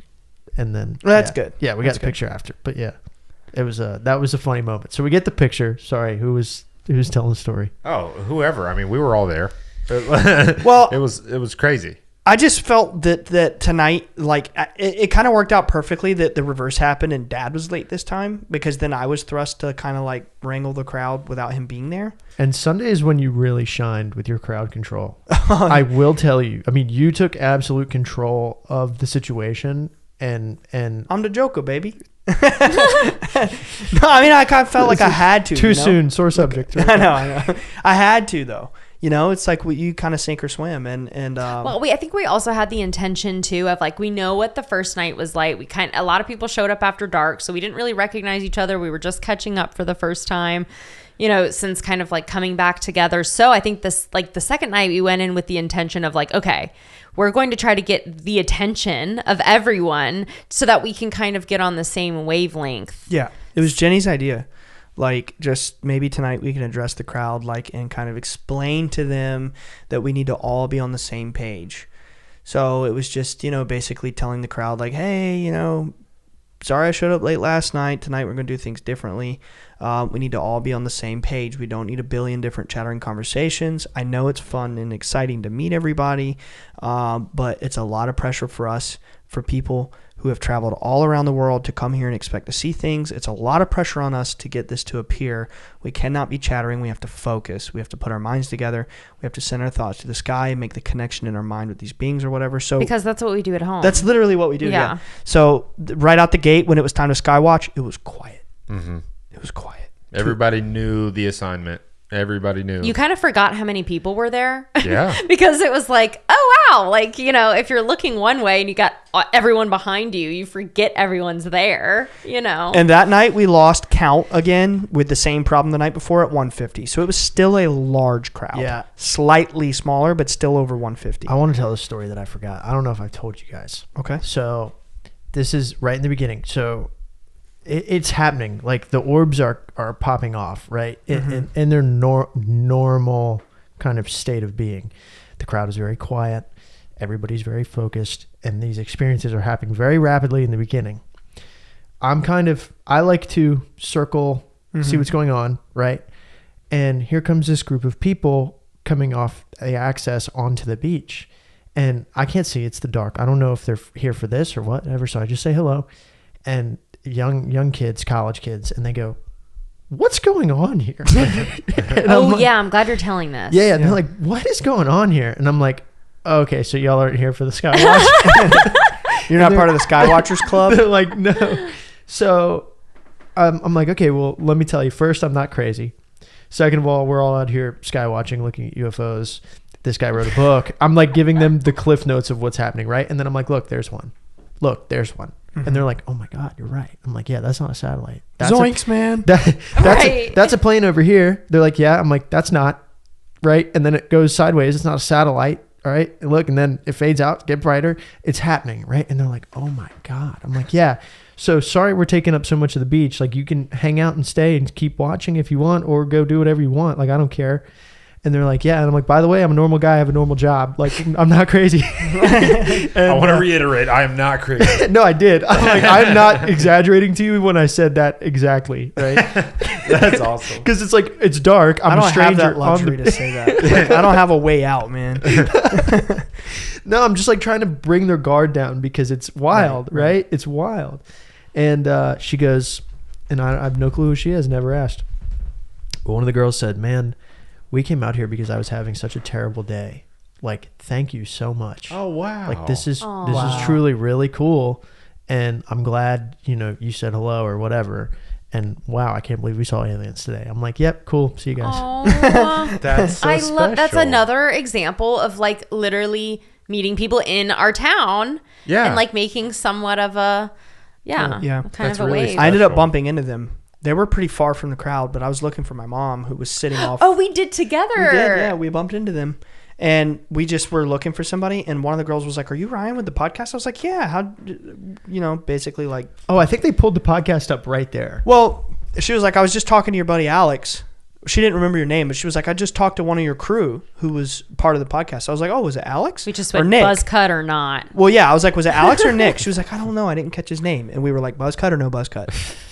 and then that's good. Yeah, we got the picture after. But yeah, it was that was a funny moment. So we get the picture. Sorry, who's telling the story? Oh, whoever. I mean, we were all there. Well, it was crazy. I just felt that tonight, like, it kind of worked out perfectly that the reverse happened and Dad was late this time, because then I was thrust to kind of like wrangle the crowd without him being there. And Sunday is when you really shined with your crowd control. I will tell you. I mean, you took absolute control of the situation, and I'm the Joker, baby. No, I mean, I kind of felt like I had to. Too soon, sore subject. I know. I had to, though. You know, it's like you kind of sink or swim. And well, I think we also had the intention too of like, we know what the first night was like. A lot of people showed up after dark, so we didn't really recognize each other. We were just catching up for the first time, you know, since kind of like coming back together. So I think this, like the second night, we went in with the intention of like, okay, we're going to try to get the attention of everyone so that we can kind of get on the same wavelength. Yeah, it was Jenny's idea. Like, just maybe tonight we can address the crowd, like, and kind of explain to them that we need to all be on the same page. So it was just, you know, basically telling the crowd, like, hey, you know, sorry I showed up late last night. Tonight we're going to do things differently. We need to all be on the same page. We don't need a billion different chattering conversations. I know it's fun and exciting to meet everybody, but it's a lot of pressure for us, for people who have traveled all around the world to come here and expect to see things. It's a lot of pressure on us to get this to appear. We cannot be chattering. We have to focus. We have to put our minds together. We have to send our thoughts to the sky and make the connection in our mind with these beings or whatever. So because that's what we do at home. That's literally what we do. Yeah. So right out the gate, when it was time to skywatch, it was quiet. Mm-hmm. It was quiet. Everybody knew the assignment. Everybody knew. You kind of forgot how many people were there. Yeah. Because it was like, oh, wow. Like, you know, if you're looking one way and you got everyone behind you, you forget everyone's there, you know. And that night we lost count again with the same problem the night before at 150. So it was still a large crowd. Yeah. Slightly smaller, but still over 150. I want to tell a story that I forgot. I don't know if I've told you guys. Okay. So this is right in the beginning. So it's happening. Like the orbs are popping off, right? Mm-hmm. In their normal kind of state of being. The crowd is very quiet. Everybody's very focused. And these experiences are happening very rapidly in the beginning. I like to circle, see what's going on, right? And here comes this group of people coming off the access onto the beach. And I can't see. It's the dark. I don't know if they're here for this or whatever. So I just say hello. And young kids, college kids, and they go, what's going on here? I'm glad you're telling this. Yeah. They're like, what is going on here? And I'm like, okay, so y'all aren't here for the Skywatch? You're not part of the Skywatchers Club? They're like, no. So I'm like, okay, well, let me tell you. First, I'm not crazy. Second of all, we're all out here skywatching, looking at UFOs. This guy wrote a book. I'm like giving them the cliff notes of what's happening, right? And then I'm like, look, there's one. Look, there's one. Mm-hmm. And they're like, oh my God, you're right. I'm like, yeah, that's not a satellite. That's Zoinks, man. That's a plane over here. They're like, yeah. I'm like, that's not. Right. And then it goes sideways. It's not a satellite. All right. And look, and then it fades out, get brighter. It's happening. Right. And they're like, oh my God. I'm like, yeah. So sorry we're taking up so much of the beach. Like you can hang out and stay and keep watching if you want, or go do whatever you want. Like, I don't care. And they're like, yeah. And I'm like, by the way, I'm a normal guy. I have a normal job. Like, I'm not crazy. And, I want to reiterate, I am not crazy. No, I did. I'm not exaggerating to you when I said that exactly. Right. That's awesome. Because it's like, it's dark. I'm a stranger. I don't have that luxury to say that. Like, I don't have a way out, man. No, I'm just like trying to bring their guard down because it's wild, right? It's wild. And she goes, and I have no clue who she is, never asked. But one of the girls said, man, we came out here because I was having such a terrible day. Like, thank you so much. Oh, wow. Like, this is truly really cool. And I'm glad, you said hello or whatever. And wow, I can't believe we saw aliens today. I'm like, yep, cool. See you guys. That's so special. That's another example of like literally meeting people in our town. Yeah. And like making somewhat of a, kind That's of a really wave. I ended up bumping into them. They were pretty far from the crowd, but I was looking for my mom, who was sitting off. Oh, we did together. We did, yeah. We bumped into them. And we just were looking for somebody. And one of the girls was like, are you Ryan with the podcast? I was like, yeah. How, basically like. Oh, I think they pulled the podcast up right there. Well, she was like, I was just talking to your buddy Alex. She didn't remember your name, but she was like, I just talked to one of your crew who was part of the podcast. I was like, oh, was it Alex? We just or went Nick? buzz cut or not. Well, yeah. I was like, was it Alex or Nick? She was like, I don't know. I didn't catch his name. And we were like, buzz cut or no buzz cut?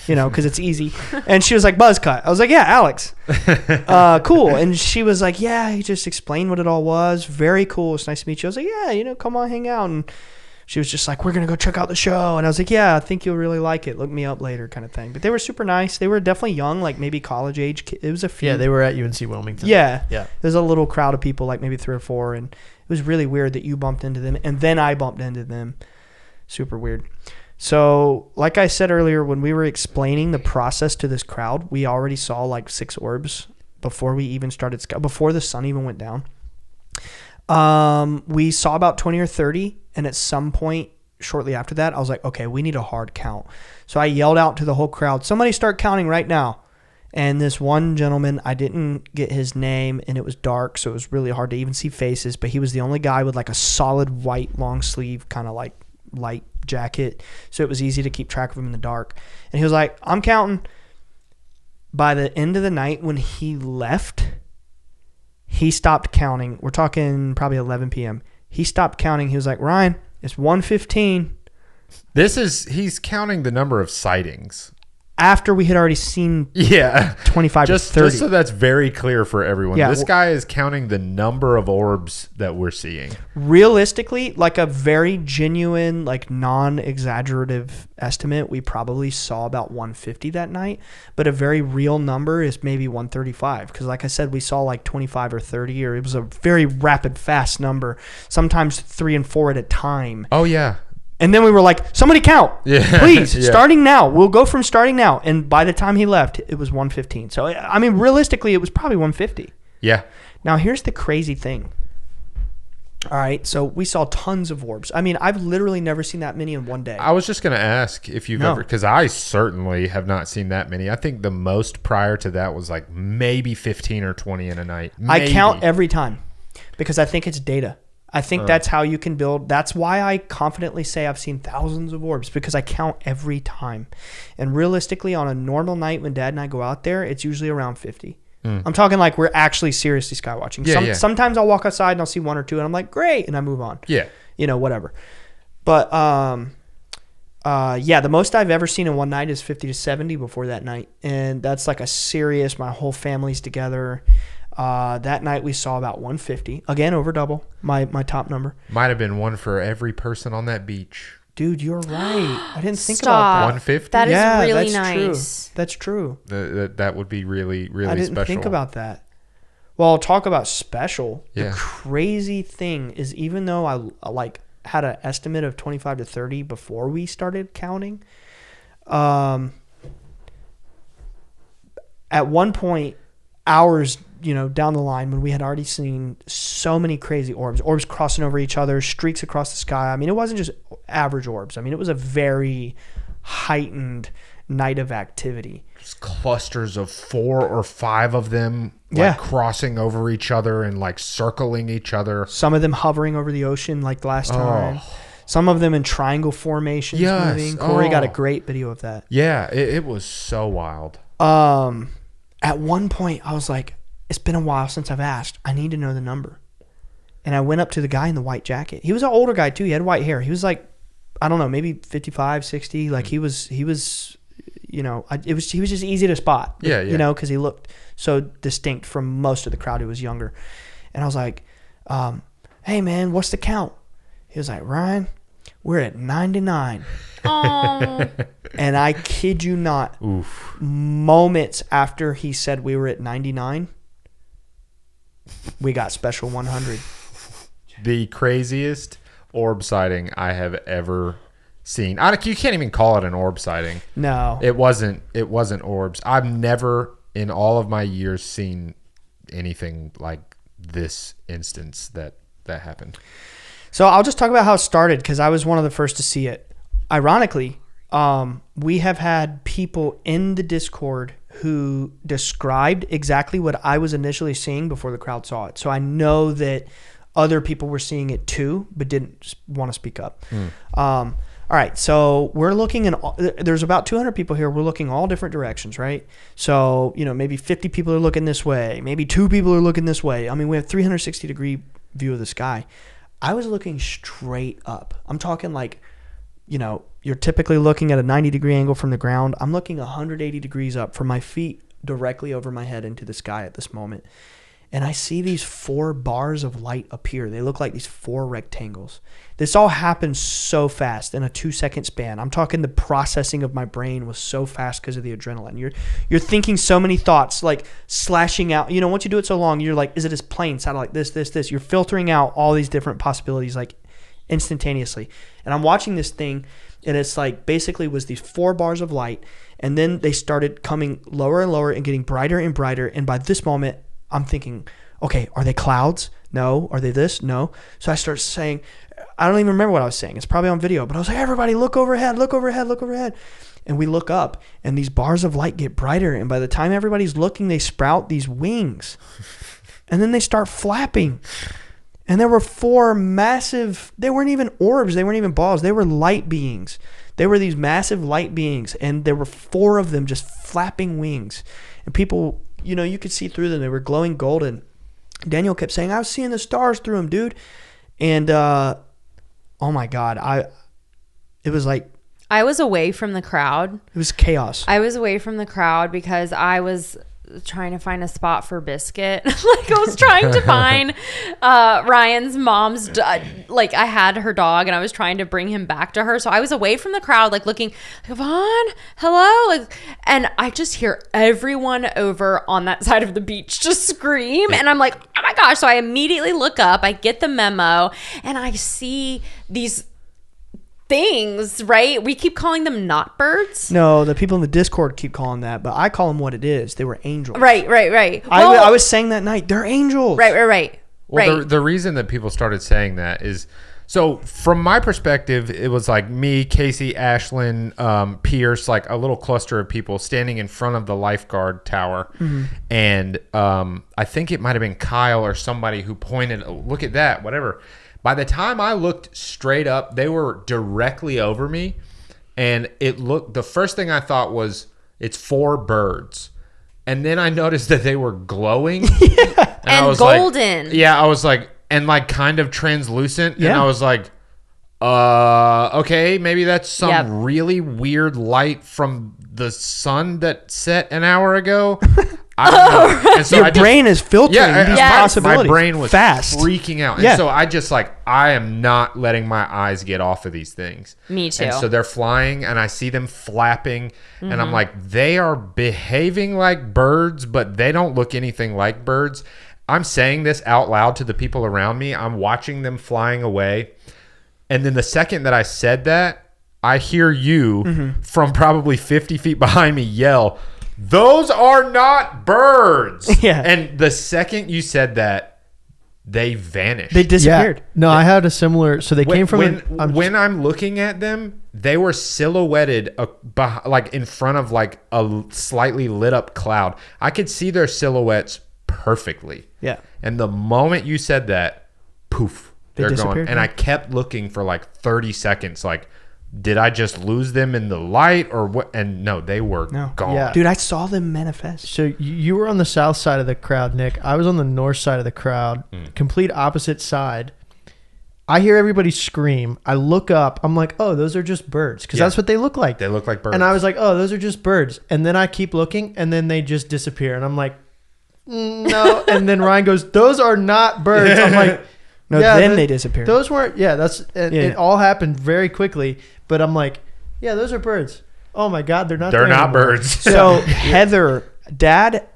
Because it's easy. And she was like, buzz cut. I was like, yeah, Alex. Cool. And she was like, yeah, he just explained what it all was. Very cool. It's nice to meet you. I was like, yeah, come on, hang out. And she was just like, we're going to go check out the show. And I was like, yeah, I think you'll really like it. Look me up later kind of thing. But they were super nice. They were definitely young, like maybe college age. It was a few. Yeah, they were at UNC Wilmington. Yeah. Yeah. There's a little crowd of people, like maybe 3 or 4. And it was really weird that you bumped into them. And then I bumped into them. Super weird. So like I said earlier, when we were explaining the process to this crowd, we already saw like 6 orbs before we even started, before the sun even went down. We saw about 20 or 30. And at some point shortly after that, I was like, okay, we need a hard count. So I yelled out to the whole crowd, somebody start counting right now. And this one gentleman, I didn't get his name, and it was dark, so it was really hard to even see faces, but he was the only guy with like a solid white long sleeve kind of like light jacket, so it was easy to keep track of him in the dark. And he was like, I'm counting. By the end of the night when he left, he stopped counting. We're talking probably 11 p.m. He stopped counting. He was like, Ryan, it's 1:15. He's counting the number of sightings. After we had already seen 25 to 30. Just so that's very clear for everyone. Yeah, this guy is counting the number of orbs that we're seeing. Realistically, like a very genuine, like non-exaggerative estimate, we probably saw about 150 that night. But a very real number is maybe 135. Because like I said, we saw like 25 or 30, or it was a very rapid, fast number. Sometimes 3 and 4 at a time. Oh, yeah. And then we were like, somebody count, please, starting now. We'll go from starting now. And by the time he left, it was 1:15. So, I mean, realistically, it was probably 150. Yeah. Now, here's the crazy thing. All right, so we saw tons of orbs. I mean, I've literally never seen that many in one day. I was just going to ask if you've ever, because I certainly have not seen that many. I think the most prior to that was like maybe 15 or 20 in a night. Maybe. I count every time because I think it's data. I think that's how you can build. That's why I confidently say I've seen thousands of orbs, because I count every time. And realistically, on a normal night when Dad and I go out there, it's usually around 50. I'm talking like we're actually seriously sky watching. Sometimes I'll walk outside and I'll see 1 or 2 and I'm like, great, and I move on. Yeah. You know, whatever. But the most I've ever seen in one night is 50 to 70 before that night. And that's like a serious, my whole family's together. That night we saw about 150. Again, over double my top number. Might have been one for every person on that beach. Dude, you're right. I didn't think Stop. about that. 150? That is really that's nice. True. That's true. That would be really, really special. I didn't think about that. Well, talk about special. Yeah. The crazy thing is, even though I like had an estimate of 25 to 30 before we started counting, at one point, hours down the line, when we had already seen so many crazy orbs crossing over each other, streaks across the sky. I mean, it wasn't just average orbs. I mean, it was a very heightened night of activity. Just clusters of 4 or 5 of them crossing over each other and like circling each other. Some of them hovering over the ocean like last time. Some of them in triangle formations moving. Corey got a great video of that. Yeah, it was so wild. At one point, I was like, it's been a while since I've asked. I need to know the number. And I went up to the guy in the white jacket. He was an older guy too. He had white hair. He was like, I don't know, maybe 55, 60. Like he was, he was just easy to spot. Yeah. Because he looked so distinct from most of the crowd who was younger. And I was like, hey man, what's the count? He was like, Ryan, we're at 99. Oh. And I kid you not, moments after he said we were at 99, we got special 100. The craziest orb sighting I have ever seen. You can't even call it an orb sighting. No. It wasn't orbs. I've never in all of my years seen anything like this instance that happened. So I'll just talk about how it started, because I was one of the first to see it. Ironically, we have had people in the Discord who described exactly what I was initially seeing before the crowd saw it. So I know that other people were seeing it too, but didn't want to speak up. All right, so we're looking there's about 200 people here. We're looking all different directions, right? So, maybe 50 people are looking this way. Maybe 2 people are looking this way. I mean, we have 360-degree view of the sky. I was looking straight up. I'm talking like, you're typically looking at a 90-degree angle from the ground. I'm looking 180 degrees up from my feet directly over my head into the sky at this moment. And I see these 4 bars of light appear. They look like these 4 rectangles. This all happened so fast in a 2-second span. I'm talking the processing of my brain was so fast because of the adrenaline. You're thinking so many thoughts, like slashing out. Once you do it so long, you're like, is it a plane, satellite, this? You're filtering out all these different possibilities, like instantaneously. And I'm watching this thing, and it's like basically was these 4 bars of light, and then they started coming lower and lower and getting brighter and brighter. And by this moment, I'm thinking, okay, are they clouds? No. Are they this? No. So I start saying, I don't even remember what I was saying. It's probably on video, but I was like, everybody look overhead, look overhead, look overhead. And we look up, and these bars of light get brighter. And by the time everybody's looking, they sprout these wings. And then they start flapping. And there were 4 massive, they weren't even orbs. They weren't even balls. They were light beings. They were these massive light beings. And there were 4 of them just flapping wings. And people, you know, you could see through them. They were glowing golden. Daniel kept saying, I was seeing the stars through them, dude. And, oh my God. It was like, I was away from the crowd. it was chaos. I was away from the crowd because I was trying to find a spot for Biscuit. Like I was trying to find Ryan's mom's like I had her dog and I was trying to bring him back to her. So I was away from the crowd, like looking, Yvonne, hello, like, and I just hear everyone over on that side of the beach just scream, and I'm like, oh my gosh. So I immediately look up, I get the memo, and I see these things, right? We keep calling them not birds. No, the people in the Discord keep calling that, but I call them what it is. They were angels. Right. I was saying that night, they're angels. Right. Well, the reason that people started saying that is, so from my perspective, it was like me, Casey, Ashlyn, Pierce, like a little cluster of people standing in front of the lifeguard tower. Mm-hmm. And I think it might have been Kyle or somebody who pointed, oh, look at that, whatever. By the time I looked straight up, they were directly over me. And the first thing I thought was, it's 4 birds. And then I noticed that they were glowing. Yeah. And I was golden. Like, yeah, I was like, and like kind of translucent. Yeah. And I was like, okay, maybe that's some really weird light from the sun that set an hour ago. And so your brain is filtering these possibilities. My brain was fast, freaking out. And so I just like, I am not letting my eyes get off of these things. Me too. And so they're flying and I see them flapping and I'm like, they are behaving like birds, but they don't look anything like birds. I'm saying this out loud to the people around me. I'm watching them flying away. And then the second that I said that, I hear you from probably 50 feet behind me yell, those are not birds. Yeah. And the second you said that, they vanished. They disappeared. Yeah. No, I had a similar. So they came from. When I'm looking at them, they were silhouetted like in front of like a slightly lit up cloud. I could see their silhouettes perfectly. Yeah. And the moment you said that, poof, they're gone. And I kept looking for like 30 seconds, like, did I just lose them in the light or what? And no, they were gone. Yeah. Dude, I saw them manifest. So you were on the south side of the crowd, Nick. I was on the north side of the crowd, complete opposite side. I hear everybody scream. I look up. I'm like, oh, those are just birds. Because that's what they look like. They look like birds. And I was like, oh, those are just birds. And then I keep looking, and then they just disappear. And I'm like, no. And then Ryan goes, those are not birds. I'm like, no, then they disappeared. Those weren't, it all happened very quickly. But I'm like, yeah, those are birds. Oh my God, they're not birds. So Heather, dad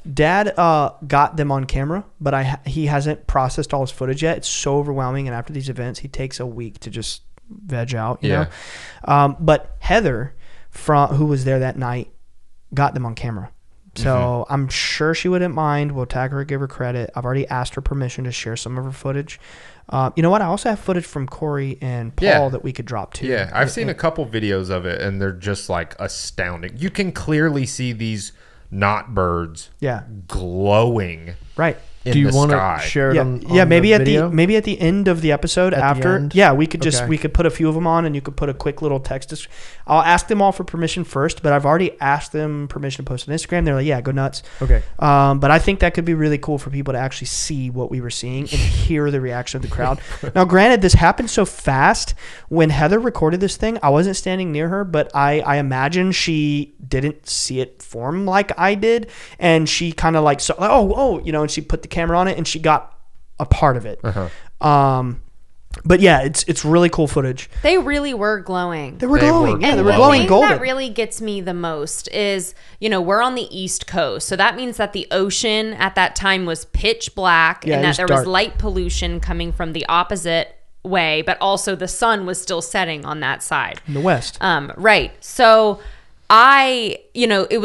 got them on camera, but he hasn't processed all his footage yet. It's so overwhelming. And after these events, he takes a week to just veg out, you know? But Heather, who was there that night, got them on camera. So I'm sure she wouldn't mind. We'll tag her, give her credit. I've already asked her permission to share some of her footage. You know what? I also have footage from Corey and Paul that we could drop too. Yeah, I've seen a couple videos of it, and they're just like astounding. You can clearly see these not birds glowing. Right. Do you want to share it on maybe the at video? maybe at the end of the episode after. Yeah, we could we could put a few of them on, and you could put a quick little text. I'll ask them all for permission first, but I've already asked them permission to post on Instagram. They're like, yeah, go nuts. Okay. But I think that could be really cool for people to actually see what we were seeing and hear the reaction of the crowd. Now, granted, this happened so fast. When Heather recorded this thing, I wasn't standing near her, but I imagine she didn't see it form like I did, and she kind of like, you know, and she put the camera on it, and she got a part of it. But yeah, it's really cool footage. They really were glowing. They were glowing. Yeah, they were glowing golden. The thing that really gets me the most is, you know, we're on the East Coast, so that means that the ocean at that time was pitch black, and that there was light pollution coming from the opposite way, but also the sun was still setting on that side. In the west. Right. So it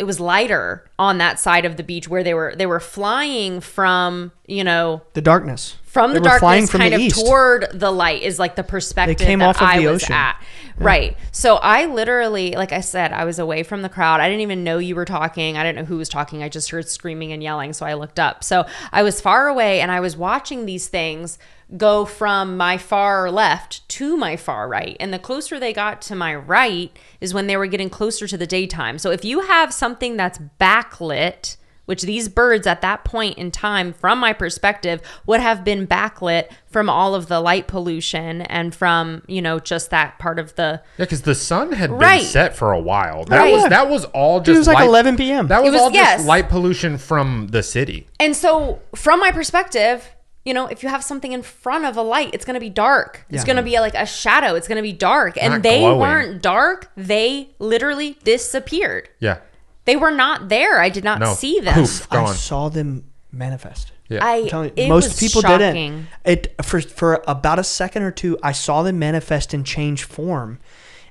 was lighter on that side of the beach where they were flying from, the darkness. From they the were flying darkness from kind the of east. toward the light is like the perspective They came that off of I the was ocean. at. Yeah. Right. So I literally, like I said, I was away from the crowd. I didn't even know you were talking. I didn't know who was talking. I just heard screaming and yelling. So I looked up. So I was far away and I was watching these things go from my far left to my far right. And the closer they got to my right is when they were getting closer to the daytime. So if you have something that's backlit, which these birds at that point in time, from my perspective, would have been backlit from all of the light pollution and from, just that part of the... Yeah, because the sun had been set for a while. That was all just It was like 11 p.m. That was all just light pollution from the city. And so from my perspective... if you have something in front of a light, it's going to be dark. It's going to be like a shadow. It's going to be dark. And they weren't dark. They literally disappeared. Yeah. They were not there. I did not see them. Poof, I saw them manifest. Yeah. I'm telling you, It most was people shocking. didn't. For about a second or two, I saw them manifest and change form.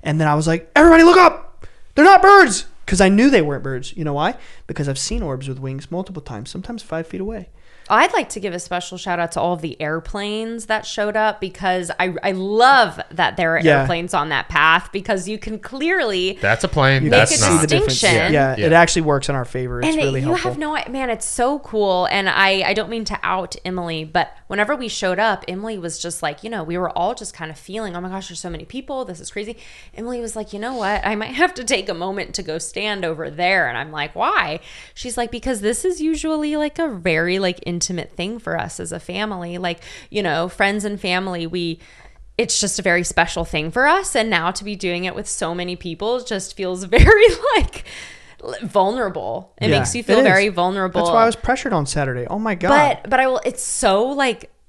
And then I was like, everybody look up. They're not birds. Because I knew they weren't birds. You know why? Because I've seen orbs with wings multiple times, sometimes 5 feet away. I'd like to give a special shout out to all of the airplanes that showed up because I love that there are airplanes on that path because you can clearly that's a plane. make That's a not. distinction. Yeah, it actually works in our favor. It's really helpful. Man, it's so cool. And I don't mean to out Emily, but whenever we showed up, Emily was just like, we were all just kind of feeling, oh my gosh, there's so many people. This is crazy. Emily was like, you know what? I might have to take a moment to go stand over there. And I'm like, why? She's like, because this is usually like a very intimate thing for us as a family, friends and family. It's just a very special thing for us, and now to be doing it with so many people just feels very vulnerable. It makes you feel very vulnerable. That's why I was pressured on Saturday. Oh my god. But I will. It's so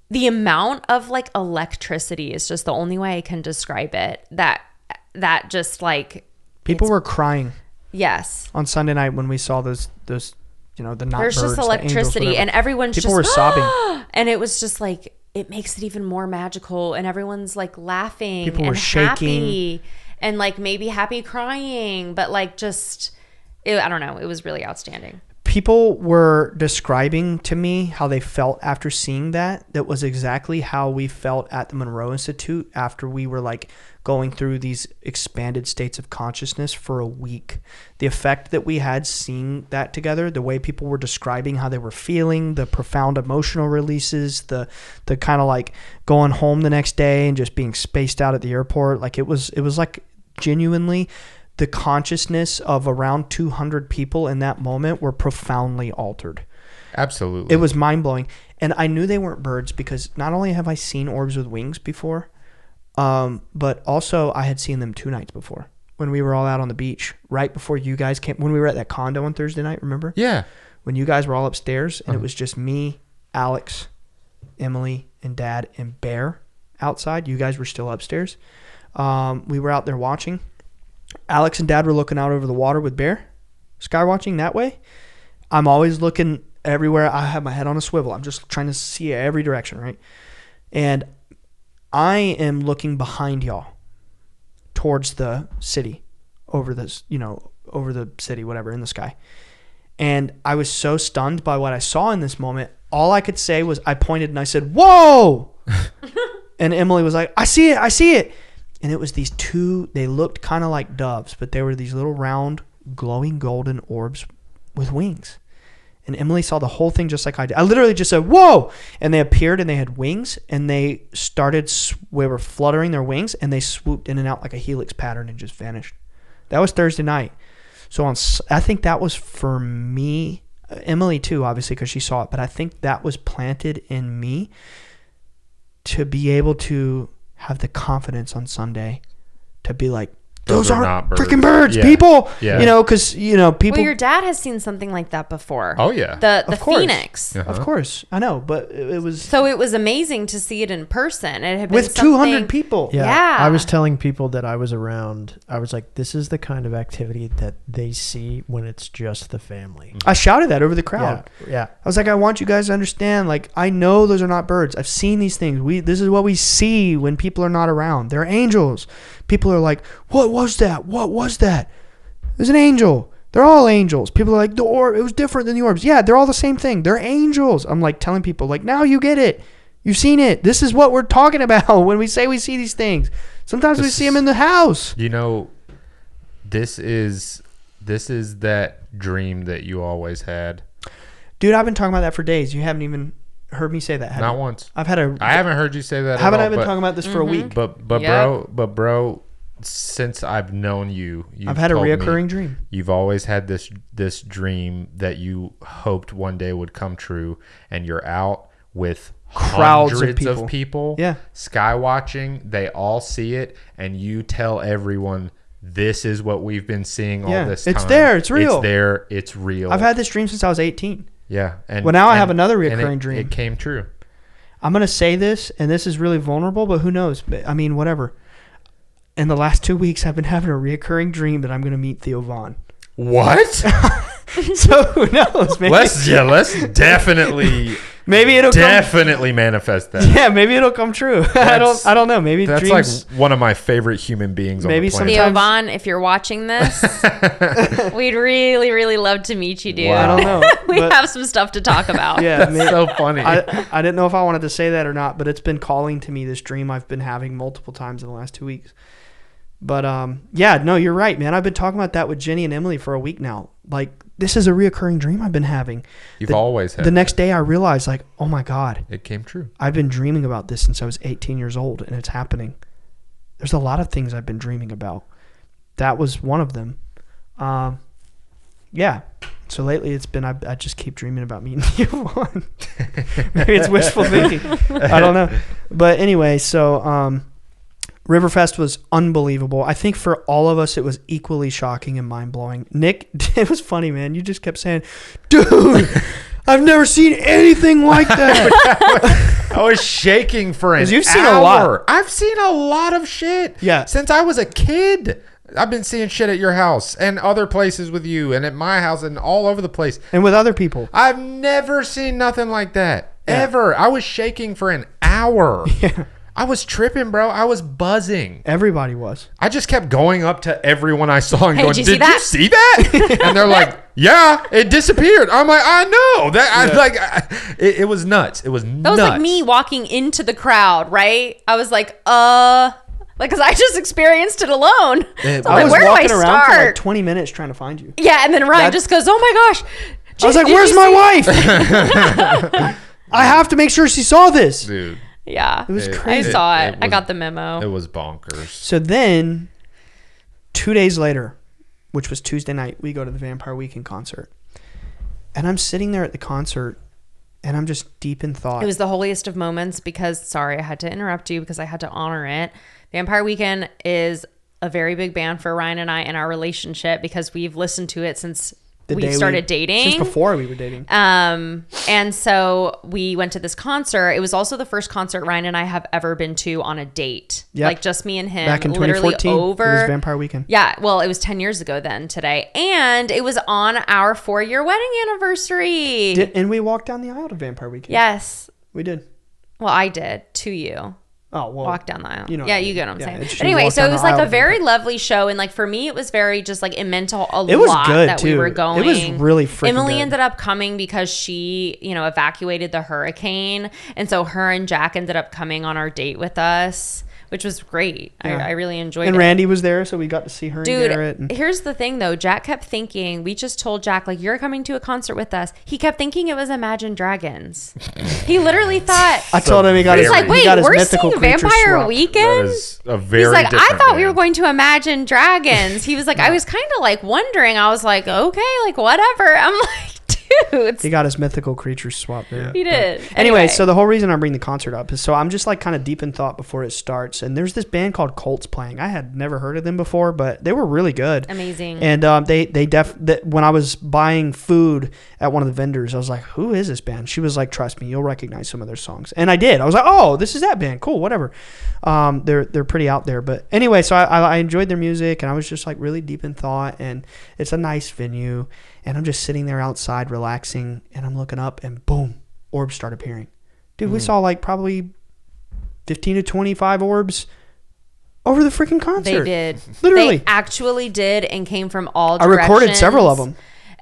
the amount of electricity is just the only way I can describe it. That just people were crying. Yes. On Sunday night when we saw those the not there's birds, just electricity, angels, and everyone's people just were sobbing, and it was just it makes it even more magical, and everyone's laughing, people and were shaking, happy, and maybe happy crying, but I don't know, it was really outstanding. People were describing to me how they felt after seeing that. That was exactly how we felt at the Monroe Institute after we were going through these expanded states of consciousness for a week. The effect that we had seeing that together, the way people were describing how they were feeling, the profound emotional releases, the kind of going home the next day and just being spaced out at the airport. It was genuinely the consciousness of around 200 people in that moment were profoundly altered. Absolutely. It was mind-blowing. And I knew they weren't birds because not only have I seen orbs with wings before, but also I had seen them 2 nights before when we were all out on the beach right before you guys came, when we were at that condo on Thursday night, remember? Yeah. When you guys were all upstairs and it was just me, Alex, Emily, and Dad and Bear outside. You guys were still upstairs. We were out there watching. Alex and Dad were looking out over the water with Bear, sky watching that way. I'm always looking everywhere. I have my head on a swivel. I'm just trying to see every direction, right? And I am looking behind y'all towards the city, over this, over the city, whatever, in the sky. And I was so stunned by what I saw in this moment. All I could say was I pointed and I said, "Whoa!" And Emily was like, "I see it, I see it." And it was these 2, they looked kind of like doves, but they were these little round, glowing golden orbs with wings. And Emily saw the whole thing just like I did. I literally just said, "Whoa!" And they appeared and they had wings and they we were fluttering their wings and they swooped in and out like a helix pattern and just vanished. That was Thursday night. So I think that was for me, Emily too, obviously, because she saw it, but I think that was planted in me to be able to have the confidence on Sunday to be like, those are aren't not birds. freaking birds, Yeah. people. Yeah. You know, because people. Well, your dad has seen something like that before. Oh, yeah. The Of course. phoenix. Uh-huh. Of course, I know, but it was So it was amazing to see it in person. It had been with 200 something- people. Yeah. I was telling people that I was around. I was like, this is the kind of activity that they see when it's just the family. I shouted that over the crowd. Yeah. I was like, I want you guys to understand. Like, I know those are not birds. I've seen these things. This is what we see when people are not around. They're angels. People are like, what was that? What was that? It was an angel. They're all angels. People are like, the orb, it was different than the orbs. Yeah, they're all the same thing. They're angels. I'm like telling people, like, now you get it. You've seen it. This is what we're talking about when we say we see these things. Sometimes we see them in the house. You know, this is that dream that you always had. Dude, I've been talking about that for days. You haven't even heard me say that, have Not you? once. I haven't heard you say that. I at all, been but- talking about this for a week? But Yep. bro, since I've known you, I've had a told me reoccurring dream. You've always had this dream that you hoped one day would come true, and you're out with Crowds of hundreds people. of people. Yeah. Sky watching. They all see it, and you tell everyone this is what we've been seeing all Yeah, this time. it's there, it's real. It's there. It's real. I've had this dream since I was 18. yeah. And Well, now I have another and reoccurring it, dream. It came true. I'm going to say this, and this is really vulnerable, but who knows? But, I mean, whatever. In the last 2 weeks, I've been having a reoccurring dream that I'm going to meet Theo Vaughn. What? So who knows? Maybe, let's definitely maybe it'll manifest that. come. Yeah, maybe it'll come true. I don't know. Maybe That's dreams. like one of my favorite human beings Maybe on the planet. Theo sometimes- Vaughn, if you're watching this, we'd really, really love to meet you, dude. I don't know. We but- have some stuff to talk about. Yeah, That's maybe, so funny. I didn't know if I wanted to say that or not, but it's been calling to me, this dream I've been having multiple times in the last 2 weeks. But yeah, no, you're right, man. I've been talking about that with Jenny and Emily for a week now. Like, this is a reoccurring dream I've been having. You've always had The next day I realized, like, oh my God, it came true. I've been dreaming about this since I was 18 years old, and it's happening. There's a lot of things I've been dreaming about. That was one of them. Yeah. So lately it's been, I just keep dreaming about meeting you one. Maybe it's wishful thinking. I don't know. But anyway, so Riverfest was unbelievable. I think for all of us, it was equally shocking and mind-blowing. Nick, it was funny, man. You just kept saying, dude, I've never seen anything like that. I was shaking for an 'Cause you've seen hour. a lot. I've seen a lot of shit. Yeah. Since I was a kid. I've been seeing shit at your house and other places with you and at my house and all over the place. And with other people. I've never seen nothing like that. Yeah. Ever. I was shaking for an hour. Yeah. I was tripping, bro. I was buzzing. Everybody was. I just kept going up to everyone I saw and Hey, going, did you "Did see you that?" see that?" And they're like, "Yeah, it disappeared." I'm like, "I know that." It was nuts. It was That nuts. was like me walking into the crowd, right? I was like, because I just experienced it alone. It- So I I'm was like, where do I walking around for like start? 20 minutes trying to find you. Yeah, and then Ryan That- just goes, "Oh my gosh!" I was like, Did where's you my see-" wife? I have to make sure she saw this. Dude. Yeah, It was It- I crazy. saw it. it I was- got the memo. It was bonkers. So then, 2 days later, which was Tuesday night, we go to the Vampire Weekend concert. And I'm sitting there at the concert, and I'm just deep in thought. It was the holiest of moments because, sorry, I had to interrupt you because I had to honor it. Vampire Weekend is a very big band for Ryan and I in our relationship because we've listened to it since the we day started dating. Since before we were dating. And so we went to this concert. It was also the first concert Ryan and I have ever been to on a date. Yep. Like just me and him. Back in literally 2014, over. it was Vampire Weekend. Yeah, well, it was 10 years ago then today. And it was on our 4-year wedding anniversary. And we walked down the aisle to Vampire Weekend. Yes. We did. Well, I did to you. Oh, well. Walk down the aisle. You know yeah, what I you mean. get what I'm Yeah, saying. it's just But you anyway, walk so down it the was like aisle a to very Vampire. lovely show. And like for me, it was very just like it meant a It was lot good, that we too. were going. It was really freaking Emily good. ended up coming because she, evacuated the hurricane. And so her and Jack ended up coming on our date with us, which was great. Yeah. I really enjoyed And it. Randy was there, so we got to see her and Garrett. Dude, And here's the thing though. Jack kept thinking, we just told Jack, like, you're coming to a concert with us. He kept thinking it was Imagine Dragons. He literally thought, I told him he got He's his, like, he wait, got his we're mythical seeing creature Vampire swap. Weekend? That is a very He's like, I different thought we band. were going to Imagine Dragons. He was like, I was kind of like wondering. I was like, okay, like whatever. I'm like, dude, cute. He got his mythical creatures swapped there. He did. Anyway, so the whole reason I bring the concert up is so I'm just like kind of deep in thought before it starts. And there's this band called Colts playing. I had never heard of them before, but they were really good. Amazing. And when I was buying food at one of the vendors, I was like, who is this band? She was like, trust me, you'll recognize some of their songs. And I did. I was like, oh, this is that band. Cool, whatever. They're pretty out there. But anyway, so I enjoyed their music, and I was just like really deep in thought. And it's a nice venue. And I'm just sitting there outside relaxing, and I'm looking up, and boom, orbs start appearing. Dude, we saw like probably 15 to 25 orbs over the freaking concert. They did. Literally. They actually did and came from all I directions. recorded several of them.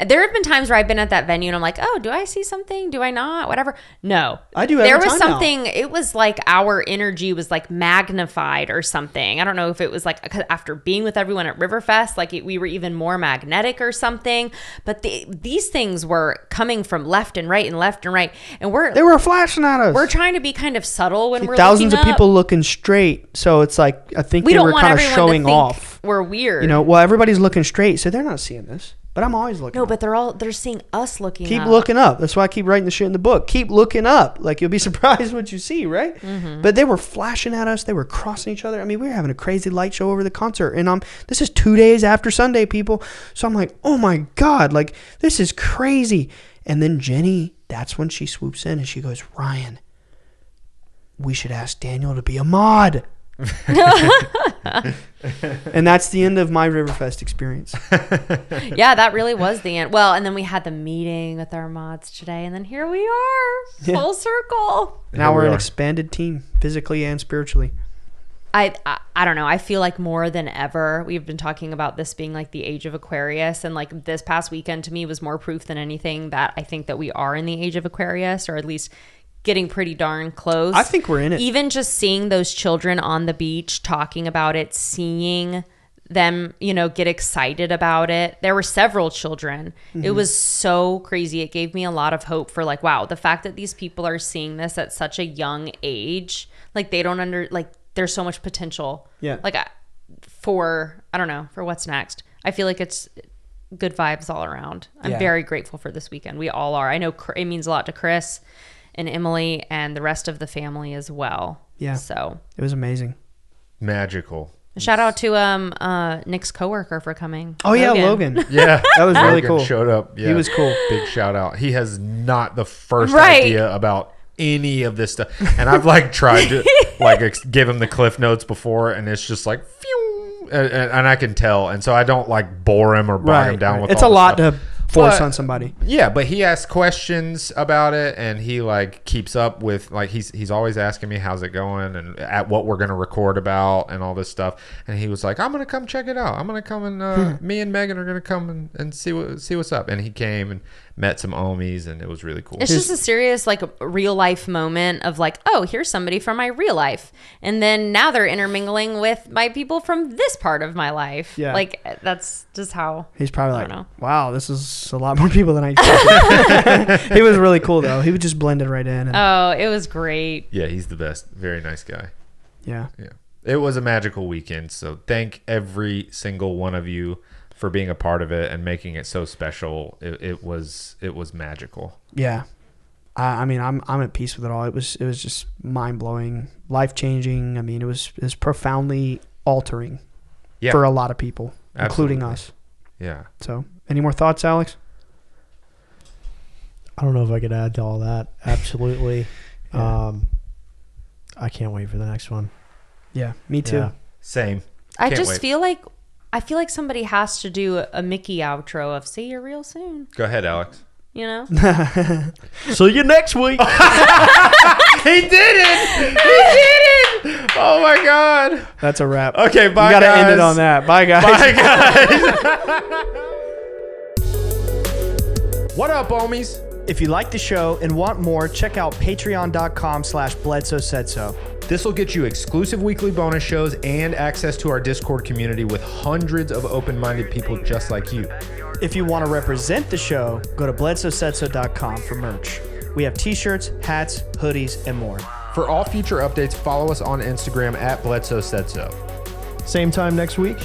There have been times where I've been at that venue and I'm like, oh, do I see something? Do I not? Whatever. No. I do every There was time now. something, it was like our energy was like magnified or something. I don't know if it was like after being with everyone at Riverfest, like we were even more magnetic or something. But these things were coming from left and right and left and right. And They were flashing at us. we're trying to be kind of subtle when we're thousands looking of people looking straight. So it's like, I think We they don't were want kind of everyone showing to think off. we're weird. You know, well, everybody's looking straight, so they're not seeing this. But I'm always looking No, up. but they're seeing us looking Keep up. looking up. That's why I keep writing the shit in the book. Keep looking up. Like, you'll be surprised what you see, right? Mm-hmm. But they were flashing at us. They were crossing each other. I mean, we were having a crazy light show over the concert. And this is 2 days after Sunday, people. So I'm like, oh my God, like, this is crazy. And then Jenny, that's when she swoops in and she goes, Ryan, we should ask Daniel to be a mod. And that's the end of my Riverfest experience. Yeah, that really was the end. Well, and then we had the meeting with our mods today, and then here we are, full circle. Now Here we're we an are. expanded team, physically and spiritually. I don't know. I feel like more than ever, we've been talking about this being like the age of Aquarius, and like this past weekend to me was more proof than anything that I think that we are in the age of Aquarius, or at least getting pretty darn close. I think we're in it. Even just seeing those children on the beach talking about it, seeing them, get excited about it. There were several children. It was so crazy. It gave me a lot of hope for like, wow, the fact that these people are seeing this at such a young age, like they don't there's so much potential. Yeah. Like for what's next. I feel like it's good vibes all around. I'm very grateful for this weekend. We all are. I know it means a lot to Chris and Emily and the rest of the family as well. Yeah. So It was amazing. Magical. shout out to Nick's coworker for coming. Oh, yeah, Logan. Yeah. That was really Logan cool. Showed up. Yeah. He was cool. Big shout out. He has not the first Right. idea about any of this stuff. And I've like tried to like give him the cliff notes before, and it's just like phew, and I can tell. And so I don't like bore him or bog him down with It's a all the lot stuff. to force But- on somebody. Yeah, but he asks questions about it, and he like keeps up with like he's always asking me how's it going and at what we're gonna record about and all this stuff. And he was like, I'm gonna come check it out. I'm gonna come and me and Megan are gonna come and see what's up. And he came and met some ohmies, and it was really cool. It's just a serious, like, real life moment of like, oh, here's somebody from my real life. And then now they're intermingling with my people from this part of my life. Yeah. Like, that's just how. He's probably I like, don't know. wow, this is a lot more people than I expected. He was really cool, though. He would just blended right in. And, Oh, it was great. Yeah, he's the best. Very nice guy. yeah. Yeah, it was a magical weekend. So thank every single one of you for being a part of it and making it so special. It was magical. Yeah. I mean, I'm at peace with it all. It was just mind blowing, life changing. I mean, it was profoundly altering Yeah, for a lot of people, including Absolutely. us. yeah. So, any more thoughts, Alex? I don't know if I could add to all that. Absolutely. Yeah. I can't wait for the next one. Yeah, me too. Yeah. Same. I Can't just wait. feel like somebody has to do a Mickey outro of "See you real soon." Go ahead, Alex. You know, See you next week. He did it! He did it! Oh my god! That's a wrap. Okay, bye, You gotta guys. end it on that. Bye, guys. Bye, guys. What up, ohmies? If you like the show and want more, check out patreon.com/Bledsoe Said So. This will get you exclusive weekly bonus shows and access to our Discord community with hundreds of open-minded people just like you. If you want to represent the show, go to bledsoesaidso.com for merch. We have t-shirts, hats, hoodies, and more. For all future updates, follow us on Instagram at Bledsoe Said So. Same time next week.